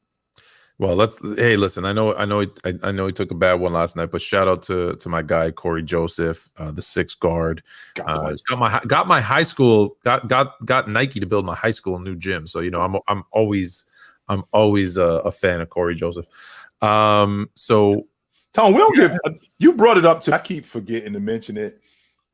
Well, listen. I know he took a bad one last night, but shout out to my guy Corey Joseph, the 6th guard. Got my high school. Got Nike to build my high school new gym. So I'm always a fan of Corey Joseph. So Tom, we don't give. You brought it up to. I keep forgetting to mention it.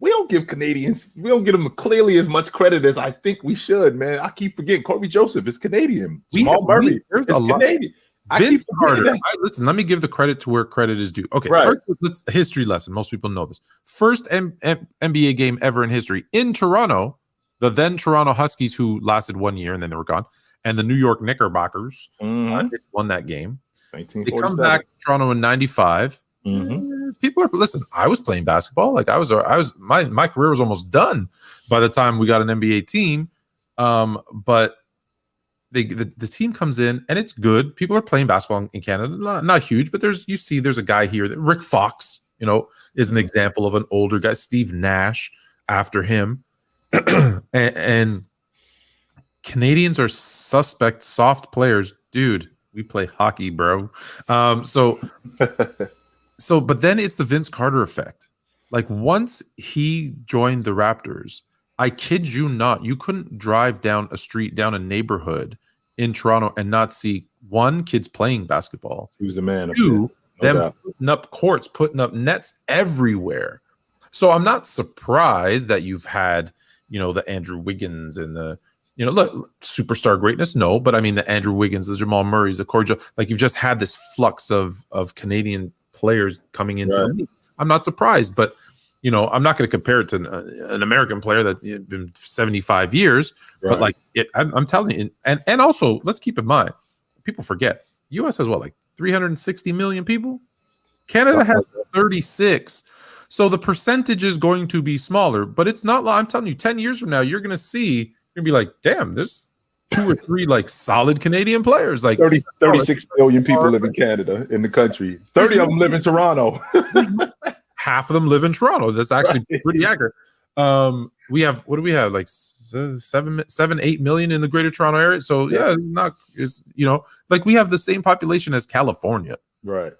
We don't give Canadians, we don't give them clearly as much credit as I think we should, man. I keep forgetting Corey Joseph is Canadian. Jamal Murray is Canadian. Vince Carter. Listen, let me give the credit to where credit is due. Okay, first, let's history lesson. Most people know this. First NBA game ever in history in Toronto. The then Toronto Huskies, who lasted 1 year and then they were gone, and the New York Knickerbockers won that game. They come back to Toronto in '95. People are listen. I was playing basketball. Like my career was almost done by the time we got an NBA team. But the team comes in and it's good. People are playing basketball in Canada. Not huge, but there's a guy here that Rick Fox, is an example of an older guy. Steve Nash after him, and Canadians are suspect soft players, dude. We play hockey, bro. But then it's the Vince Carter effect. Like once he joined the Raptors, I kid you not, you couldn't drive down a street, down a neighborhood in Toronto and not see one, kids playing basketball. He was a man. Two, them putting up courts, putting up nets everywhere. So I'm not surprised that you've had, the Andrew Wiggins and the, look, superstar greatness. No, but I mean the Andrew Wiggins, the Jamal Murrays, the Corey Joseph, like you've just had this flux of Canadian players coming into the league. I'm not surprised, but I'm not going to compare it to an American player that's been 75 years. Right. But like I'm telling you, and also let's keep in mind, people forget U.S. has what, like 360 million people. Canada has 36, so the percentage is going to be smaller. But it's not. I'm telling you, 10 years from now, you're going to be like, damn, there's 2 or 3 like solid Canadian players. Like 36 million people live in Canada, in the country. 30 of them live in Toronto. Half of them live in Toronto. That's actually pretty accurate. We have, what do we have? Like 7-8 million in the Greater Toronto area. So like we have the same population as California. Right.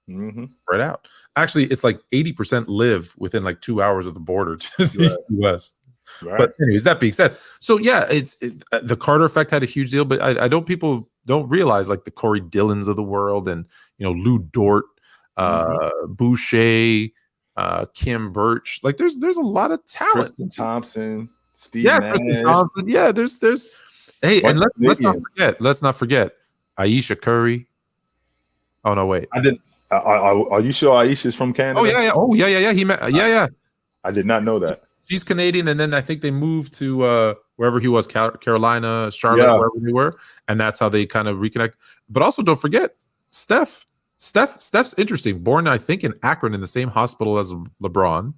Spread out. Actually, it's like 80% live within like 2 hours of the border to the US. Right. But anyways, that being said, so yeah, the Carter effect had a huge deal, but people don't realize like the Corey Dillons of the world and Lou Dort, Boucher, Kim Birch. Like there's a lot of talent. Tristan Thompson, Steve Nash. Tristan Thompson. Yeah, there's hey, and let's not forget Aisha Curry. Oh no, wait. I didn't. Are you sure Aisha's from Canada? Oh yeah. He met. Yeah. I did not know that. She's Canadian, and then I think they moved to wherever he was, Carolina, Charlotte, wherever they were, and that's how they kind of reconnect. But also, don't forget Steph's interesting. Born, I think, in Akron, in the same hospital as LeBron.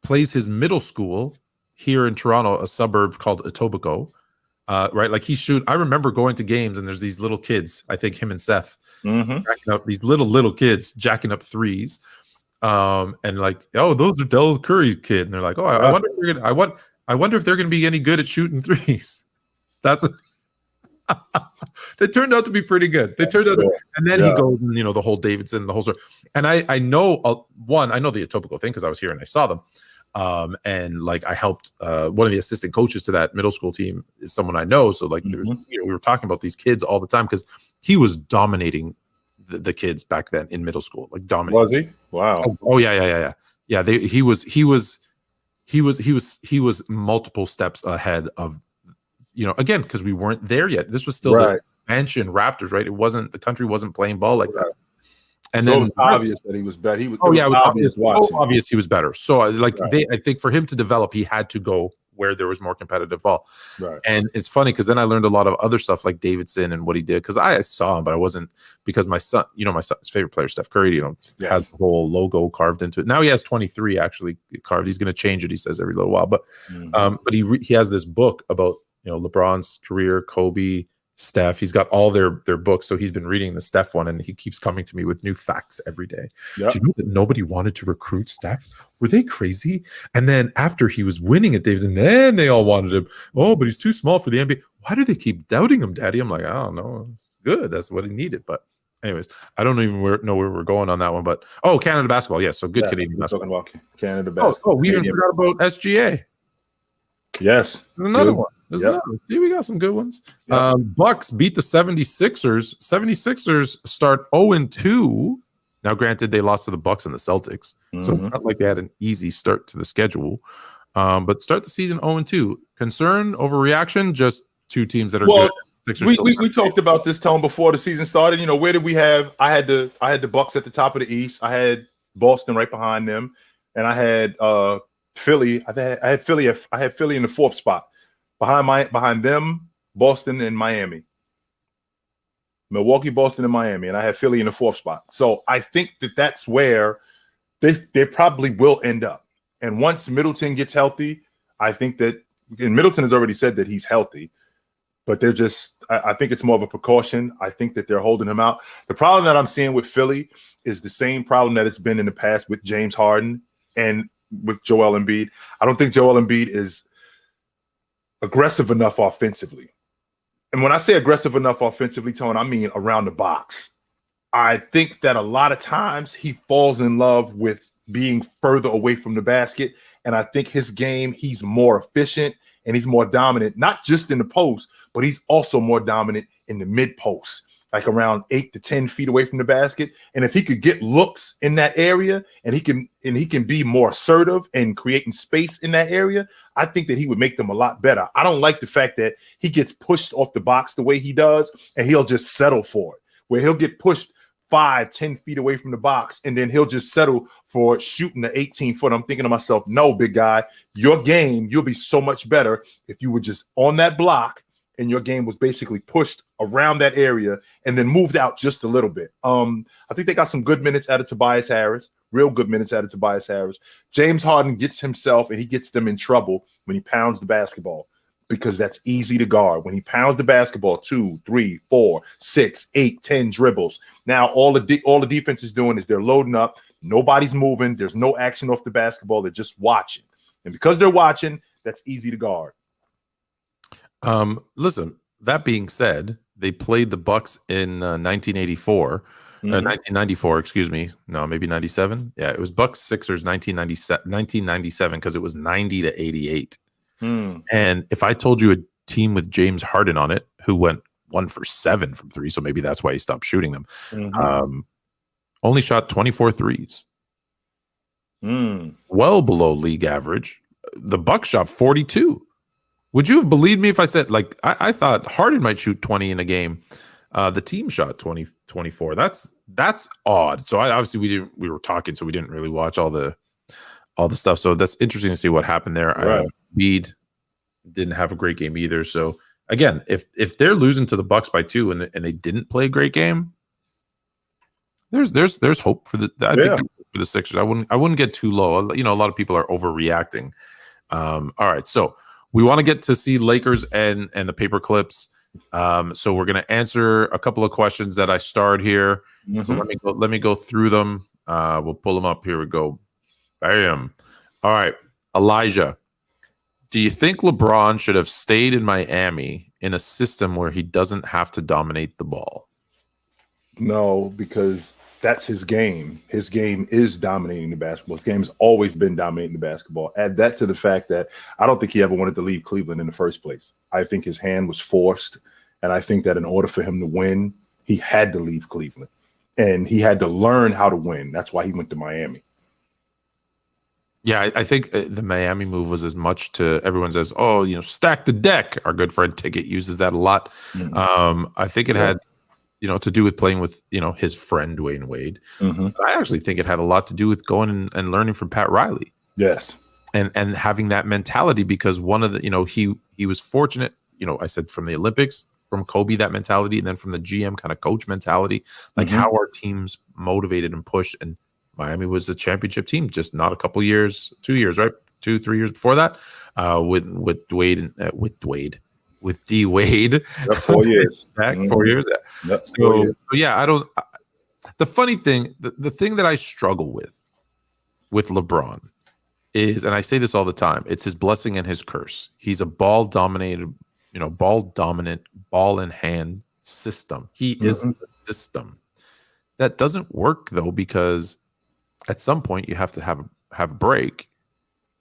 Plays his middle school here in Toronto, a suburb called Etobicoke. Right, like I remember going to games, and there's these little kids. I think him and Seth, jacking up these little kids, jacking up threes. And like, oh, those are Del Curry's kid, and they're like, oh, I wonder if they're gonna be any good at shooting threes. They turned out to be pretty good. And then he goes, and the whole Davidson, the whole story. And I know I know the Etobicoke thing because I was here and I saw them. And like I helped one of the assistant coaches to that middle school team is someone I know. So like we were talking about these kids all the time because he was dominating the kids back then in middle school, like dominating. Was he? Wow. Oh yeah. Yeah, he was multiple steps ahead of, again, because we weren't there yet. This was still the expansion Raptors, right? The country wasn't playing ball like that. And so then it was obvious that he was better. It was obvious. Watching. So obvious he was better. So I think for him to develop, he had to go where there was more competitive ball. Right. And it's funny because then I learned a lot of other stuff like Davidson and what he did, because I saw him, but I wasn't, because my son's favorite player, Steph Curry, has the whole logo carved into it. Now he has 23 actually carved. He's going to change it, he says, every little while. But but he has this book about LeBron's career, Kobe, Steph. He's got all their books, so he's been reading the Steph one, and he keeps coming to me with new facts every day. Yep. Do you know that nobody wanted to recruit Steph? Were they crazy? And then after he was winning at Davidson, then they all wanted him. Oh, but he's too small for the NBA. Why do they keep doubting him, Daddy? I'm like, I don't know. Good, that's what he needed. But anyways, I don't even know where we're going on that one. But Canada basketball, yes. So good Canadian basketball. Talking about Canada basketball. We even forgot about SGA. Yes, there's another one. See, we got some good ones. Yep. Bucks beat the 76ers. 76ers start 0-2. Now, granted, they lost to the Bucks and the Celtics, so it's not like they had an easy start to the schedule. But start the season 0-2. Concern, overreaction, just two teams that are good. Sixers we talked about this, Tone, before the season started. Where did we have? I had the Bucks at the top of the East. I had Boston right behind them, and I had Philly. I had Philly in the fourth spot. Behind them, Boston and Miami. Milwaukee, Boston, and Miami, and I have Philly in the fourth spot. So I think that's where they probably will end up. And once Middleton gets healthy, I think that, and Middleton has already said that he's healthy, but I think it's more of a precaution. I think that they're holding him out. The problem that I'm seeing with Philly is the same problem that it's been in the past with James Harden and with Joel Embiid. I don't think Joel Embiid is aggressive enough offensively. And when I say aggressive enough offensively, Tone, I mean around the box. I think that a lot of times he falls in love with being further away from the basket. And I think his game, he's more efficient and he's more dominant, not just in the post, but he's also more dominant in the mid post, like around 8 to 10 feet away from the basket. And if he could get looks in that area and he can be more assertive and creating space in that area, I think that he would make them a lot better. I don't like the fact that he gets pushed off the box the way he does, and he'll just settle for it, where he'll get pushed 5-10 feet away from the box, and then he'll just settle for shooting the 18-foot. I'm thinking to myself, no, big guy, your game, you'll be so much better if you were just on that block and your game was basically pushed around that area and then moved out just a little bit. I think they got some good minutes out of Tobias Harris, real good minutes out of Tobias Harris. James Harden gets himself and he gets them in trouble when he pounds the basketball, because that's easy to guard. When he pounds the basketball, 2, 3, 4, 6, 8, 10 dribbles. Now all the defense is doing is they're loading up. Nobody's moving. There's no action off the basketball. They're just watching. And because they're watching, that's easy to guard. Listen, that being said, they played the Bucks in 1994, excuse me. No, maybe 97. Yeah, it was Bucks Sixers 1997 because it was 90-88. And if I told you a team with James Harden on it, who went 1 for 7 from 3, so maybe that's why he stopped shooting them, only shot 24 threes. Well below league average. The Bucks shot 42. Would you have believed me if I said, like, I thought Harden might shoot 20 in a game? The team shot 24. That's odd. So obviously we were talking, so we didn't really watch all the stuff. So that's interesting to see what happened there. Right. Embiid didn't have a great game either. So again, if they're losing to the Bucks by 2 and they didn't play a great game, there's hope for think for the Sixers. I wouldn't get too low. A lot of people are overreacting. All right, so we want to get to see Lakers and the paper clips. So we're going to answer a couple of questions that I starred here. So let me go through them. We'll pull them up. Here we go. Bam. All right, Elijah. Do you think LeBron should have stayed in Miami in a system where he doesn't have to dominate the ball? No, because that's his game. His game is dominating the basketball. His game has always been dominating the basketball. Add that to the fact that I don't think he ever wanted to leave Cleveland in the first place. I think his hand was forced, and I think that in order for him to win, he had to leave Cleveland, and he had to learn how to win. That's why he went to Miami. Yeah, I think the Miami move was as much to everyone says, stack the deck. Our good friend Ticket uses that a lot. I think it had to do with playing with, his friend Dwayne Wade. Mm-hmm. But I actually think it had a lot to do with going and learning from Pat Riley. Yes. And having that mentality, because one of the, he was fortunate, I said from the Olympics, from Kobe, that mentality, and then from the GM kind of coach mentality, like how our teams motivated and pushed. And Miami was a championship team, just not a couple years, 2 years, right? 2-3 years before that, with Dwayne, with D Wade. 4 years. Back 4 years. Yep, so, 4 years. so yeah, I don't. The funny thing, the thing that I struggle with LeBron is, and I say this all the time, it's his blessing and his curse. He's a ball dominant, ball in hand system. He is the system. That doesn't work though, because at some point you have to have a break.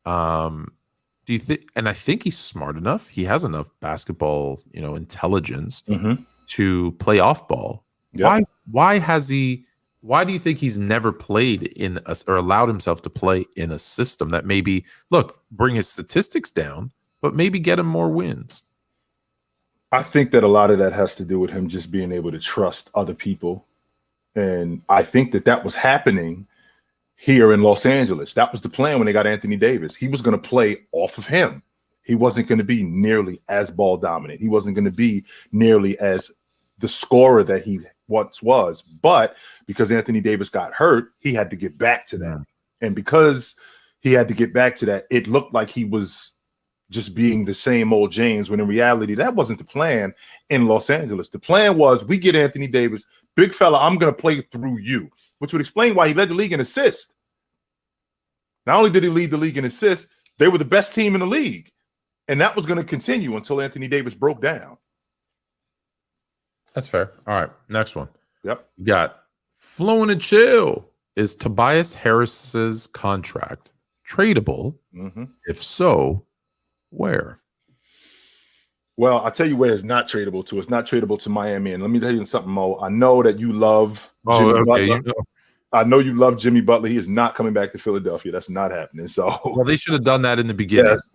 Do you think? And I think he's smart enough. He has enough basketball, intelligence to play off ball. Yep. Why has he? Why do you think he's never played or allowed himself to play in a system that maybe bring his statistics down, but maybe get him more wins? I think that a lot of that has to do with him just being able to trust other people, and I think that was happening here in Los Angeles. That was the plan when they got Anthony Davis. He was going to play off of him. He wasn't going to be nearly as ball dominant. He wasn't going to be nearly as the scorer that he once was. But because Anthony Davis got hurt, he had to get back to that. And because he had to get back to that, it looked like he was just being the same old James, when in reality, that wasn't the plan in Los Angeles. The plan was, we get Anthony Davis, big fella, I'm going to play through you, which would explain why he led the league in assists. Not only did he lead the league in assists, they were the best team in the league. And that was going to continue until Anthony Davis broke down. That's fair. All right, next one. Yep. You got FLUENT CHILL. Is Tobias Harris's contract tradable? If so, where? Well, I'll tell you where it's not tradable to. It's not tradable to Miami. And let me tell you something, Mo. I know that you love Jimmy Butler. I know you love Jimmy Butler. He is not coming back to Philadelphia. That's not happening. So, well, they should have done that in the beginning. Yes,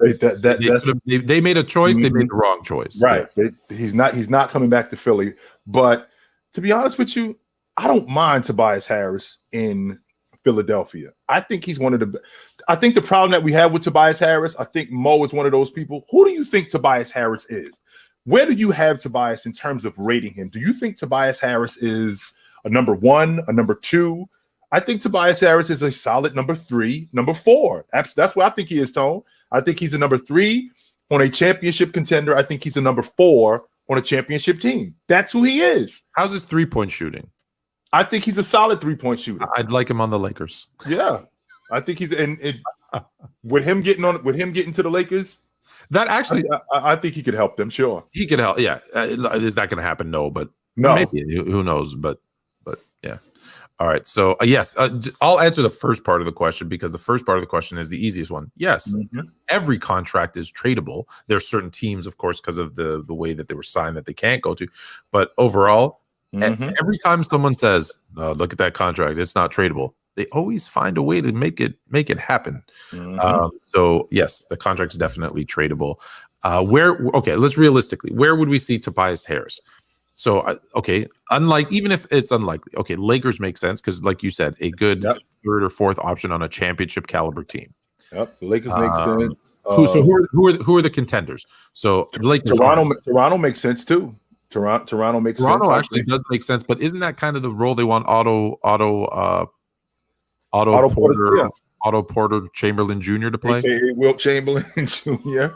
they made a choice. They made the wrong choice. Right. Yeah. He's not coming back to Philly. But to be honest with you, I don't mind Tobias Harris in Philadelphia. I think he's one of the. I think the problem that we have with Tobias Harris, I think Mo is one of those people. Who do you think Tobias Harris is? Where do you have Tobias in terms of rating him? Do you think Tobias Harris is a number 1, a number 2? I think Tobias Harris is a solid number 3, number 4. That's what I think he is, Tone. I think he's a number 3 on a championship contender. I think he's a number 4 on a championship team. That's who he is. How's his 3-point shooting? I think he's a solid 3-point shooter. I'd like him on the Lakers. Yeah, I think he's with him getting to the Lakers. That actually, I think he could help them. Sure, he could help. Yeah, is that going to happen? No, but no, maybe. Who knows? But yeah. All right. So yes, I'll answer the first part of the question, because the first part of the question is the easiest one. Yes, every contract is tradable. There are certain teams, of course, because of the way that they were signed, that they can't go to. But overall, every time someone says, "Look at that contract, it's not tradable," they always find a way to make it happen. So yes, the contract is definitely tradable. Let's realistically, where would we see Tobias Harris? So, even if it's unlikely, Lakers make sense because, like you said, a good 3rd or 4th option on a championship caliber team. Yep, the Lakers make sense. Who are the contenders? So, the Lakers. Toronto makes sense too. Toronto makes sense. Toronto actually does make sense, but isn't that kind of the role they want Otto Porter Chamberlain Jr. to play? AKA Wilt Chamberlain Jr.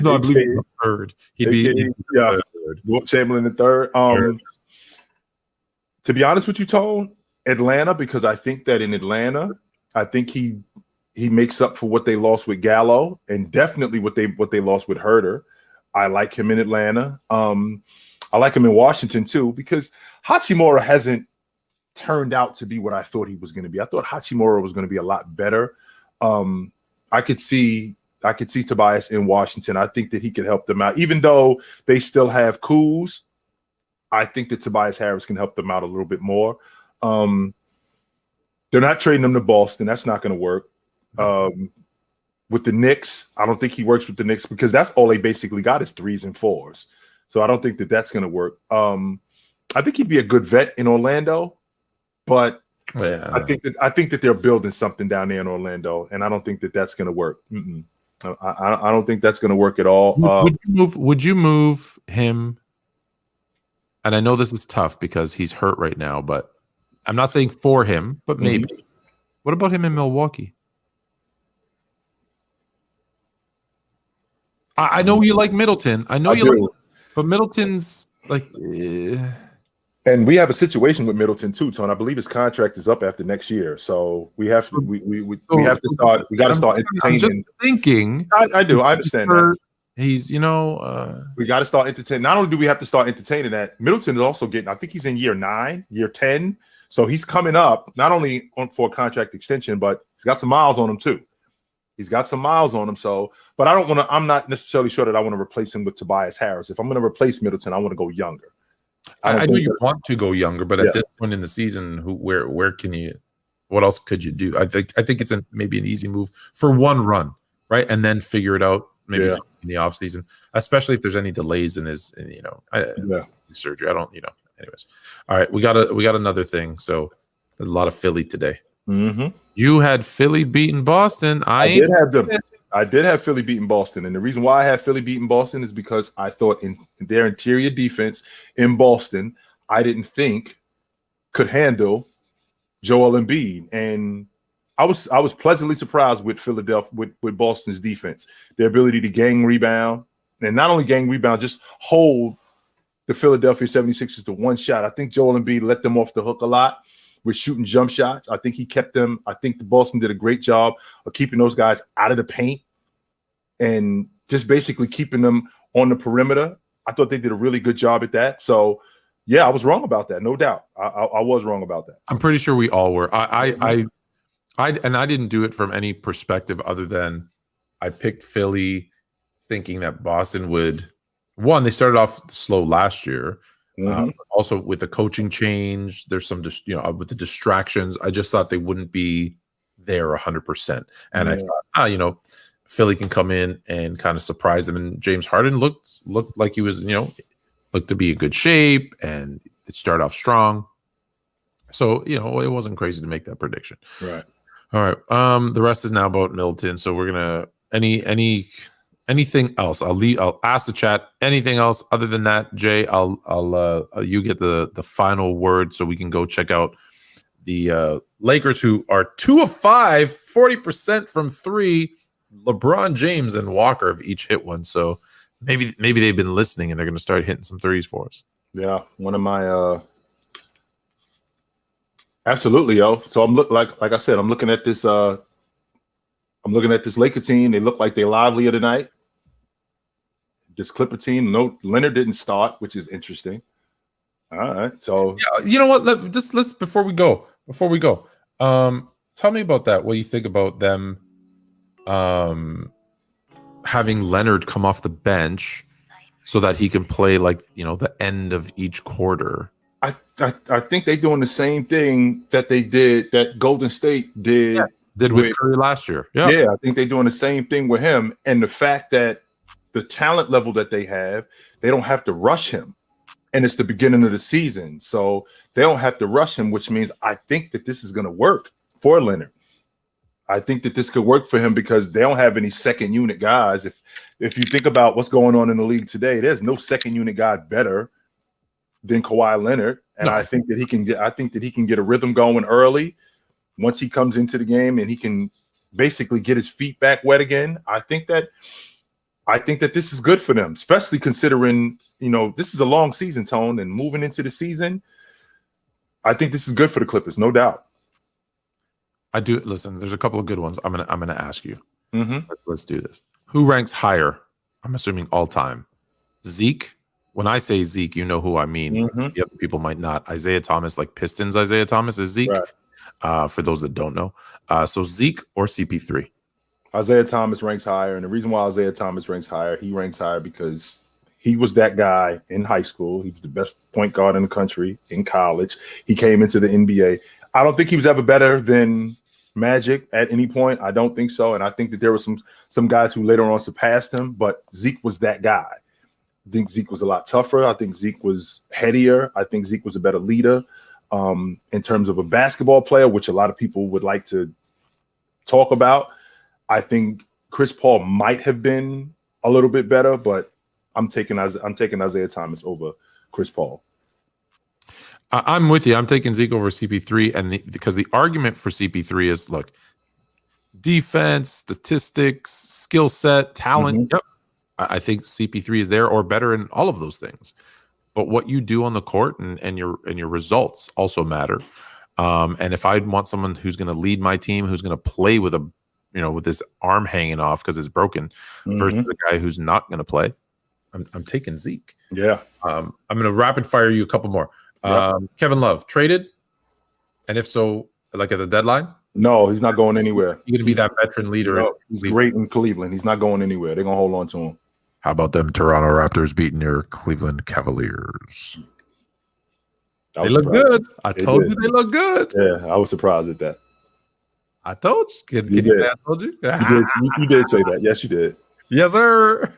No, I believe he's the 3rd. He'd be Wilt Chamberlain the 3rd. To be honest with you, Tone, Atlanta, because I think that in Atlanta, I think he makes up for what they lost with Gallo, and definitely what they lost with Herter. I like him in Atlanta. I like him in Washington too, because Hachimura hasn't turned out to be what I thought he was going to be. I thought Hachimura was going to be a lot better. I could see Tobias in Washington. I think that he could help them out, even though they still have Kuz. I think that Tobias Harris can help them out a little bit more. They're not trading him to Boston. That's not going to work. With the Knicks, I don't think he works with the Knicks because that's all they basically got is 3s and 4s. So I don't think that that's going to work. I think he'd be a good vet in Orlando, but I think that they're building something down there in Orlando, and I don't think that that's going to work. I don't think that's going to work at all. Would you move him? And I know this is tough because he's hurt right now, but I'm not saying for him, but maybe. What about him in Milwaukee? I know you like Middleton. I know you like, but Middleton's like. And we have a situation with Middleton too, Tone. I believe his contract is up after next year, so we have to we have to start. We got to start entertaining. I'm just thinking. I do. I understand that. He's, we got to start entertaining. Not only do we have to start entertaining that, Middleton is also getting. I think he's in year 9, year 10, so he's coming up not only for a contract extension, but he's got some miles on him too. He's got some miles on him. So, but I don't want to. I'm not necessarily sure that I want to replace him with Tobias Harris. If I'm going to replace Middleton, I want to go younger. I know you want to go younger, but at this point in the season, where can you? What else could you do? I think it's maybe an easy move for one run, right, and then figure it out maybe in the off season, especially if there's any delays in his, surgery. I don't, Anyways, all right, we got another thing. So there's a lot of Philly today. You had Philly beating Boston. I did have them. I did have Philly beating Boston, and the reason why I have Philly beating Boston is because I thought in their interior defense in Boston, I didn't think could handle Joel Embiid, and I was pleasantly surprised with Philadelphia with Boston's defense, their ability to gang rebound, and not only gang rebound, just hold the Philadelphia 76ers to one shot. I think Joel Embiid let them off the hook a lot with shooting jump shots. I think he kept them. I think the Boston did a great job of keeping those guys out of the paint and just basically keeping them on the perimeter. I thought they did a really good job at that. So, yeah, I was wrong about that, no doubt. I was wrong about that. I'm pretty sure we all were. I didn't do it from any perspective other than I picked Philly thinking that Boston would. One, they started off slow last year. Also, with the coaching change, there's some, with the distractions. I just thought they wouldn't be there 100%. And I thought, Philly can come in and kind of surprise them. And James Harden looked like he was, looked to be in good shape and start off strong. So, it wasn't crazy to make that prediction. Right. All right. The rest is now about Middleton. So we're gonna anything else? I'll ask the chat. Anything else other than that, Jay? I'll you get the final word so we can go check out the Lakers, who are 2 of 5, 40% from 3. LeBron James and Walker have each hit one. So maybe they've been listening and they're going to start hitting some threes for us. Yeah, one of my absolutely, yo. So I'm like I said, I'm looking at this Laker team. They look like they're livelier tonight. This Clipper team, no, Leonard didn't start, which is interesting. All right, so you know what? Let's before we go, tell me about that. What do you think about them having Leonard come off the bench so that he can play the end of each quarter? I think they're doing the same thing that Golden State did. Yeah. Did with Curry last year. Yeah, I think they're doing the same thing with him. And the fact that the talent level that they have, they don't have to rush him. And it's the beginning of the season. So they don't have to rush him, which means I think that this is going to work for Leonard. I think that this could work for him because they don't have any second unit guys. If you think about what's going on in the league today, there's no second unit guy better than Kawhi Leonard. And I think that he can get a rhythm going early. Once he comes into the game and he can basically get his feet back wet again, I think that this is good for them, especially considering, this is a long season, Tone, and moving into the season, I think this is good for the Clippers, no doubt. I do. Listen, there's a couple of good ones. I'm gonna ask you. Let's do this. Who ranks higher? I'm assuming all time. Zeke. When I say Zeke, you know who I mean. The other people might not. Isaiah Thomas, like Pistons. Isaiah Thomas is Zeke. Right. For those that don't know, so Zeke or CP3. Isaiah Thomas ranks higher, and the reason why Isaiah Thomas ranks higher, he ranks higher because he was that guy in high school. He was the best point guard in the country in college. He came into the NBA. I don't think he was ever better than Magic at any point. I don't think so, and I think that there were some guys who later on surpassed him, but Zeke was that guy. think Zeke was a lot tougher. I think Zeke was headier. I think Zeke was a better leader in terms of a basketball player, which a lot of people would like to talk about. I think Chris Paul might have been a little bit better, but I'm taking Isaiah Thomas over Chris Paul. I'm with you. I'm taking Zeke over CP3, and because the argument for CP3 is, look, defense, statistics, skill set, talent. Yep, I think CP3 is there or better in all of those things. But what you do on the court and your results also matter. And if I want someone who's going to lead my team, who's going to play with with his arm hanging off because it's broken, versus the guy who's not going to play, I'm taking Zeke. Yeah. I'm going to rapid fire you a couple more. Kevin Love traded, and if so, like at the deadline? No, he's not going anywhere. He's going to be that veteran leader. No, he's great in Cleveland. He's not going anywhere. They're going to hold on to him. How about them Toronto Raptors beating your Cleveland Cavaliers? They look good. I told you they look good. Yeah, I was surprised at that. I told you. Can you say I told you? You did say that. Yes, you did. Yes, sir.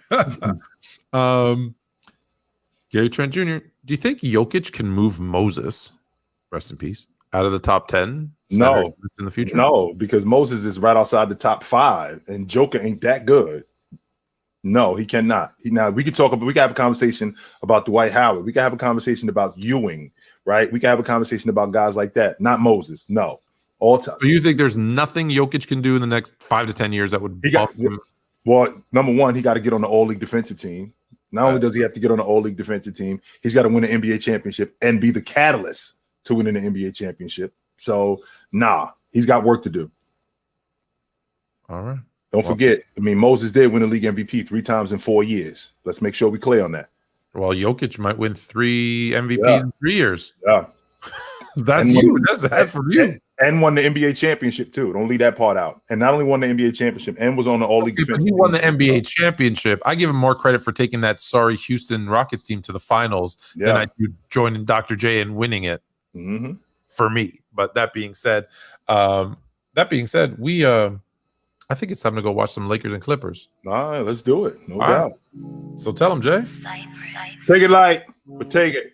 Gary Trent Jr., do you think Jokic can move Moses, rest in peace, out of the top 10? No. In the future? No, because Moses is right outside the top 5, and Joker ain't that good. No, he cannot. Now we can have a conversation about Dwight Howard. We can have a conversation about Ewing, right? We can have a conversation about guys like that. Not Moses. No. All time. So you think there's nothing Jokic can do in the next 5 to 10 years that would bump him? Well, number one, he got to get on the All-League defensive team. Not only does he have to get on the All-League defensive team, he's got to win an NBA championship and be the catalyst to winning an NBA championship. So, he's got work to do. All right. Don't forget, Moses did win the league MVP 3 times in 4 years. Let's make sure we clear on that. Well, Jokic might win 3 MVPs in 3 years. Yeah. That's you. That's from you. And won the NBA championship, too. Don't leave that part out. And not only won the NBA championship and was on the All-League defense. He won the NBA championship. I give him more credit for taking that sorry Houston Rockets team to the finals than I do joining Dr. J and winning it for me. But that being said, we I think it's time to go watch some Lakers and Clippers. All right, let's do it. No doubt. So tell them, Jay. Take it light, but take it.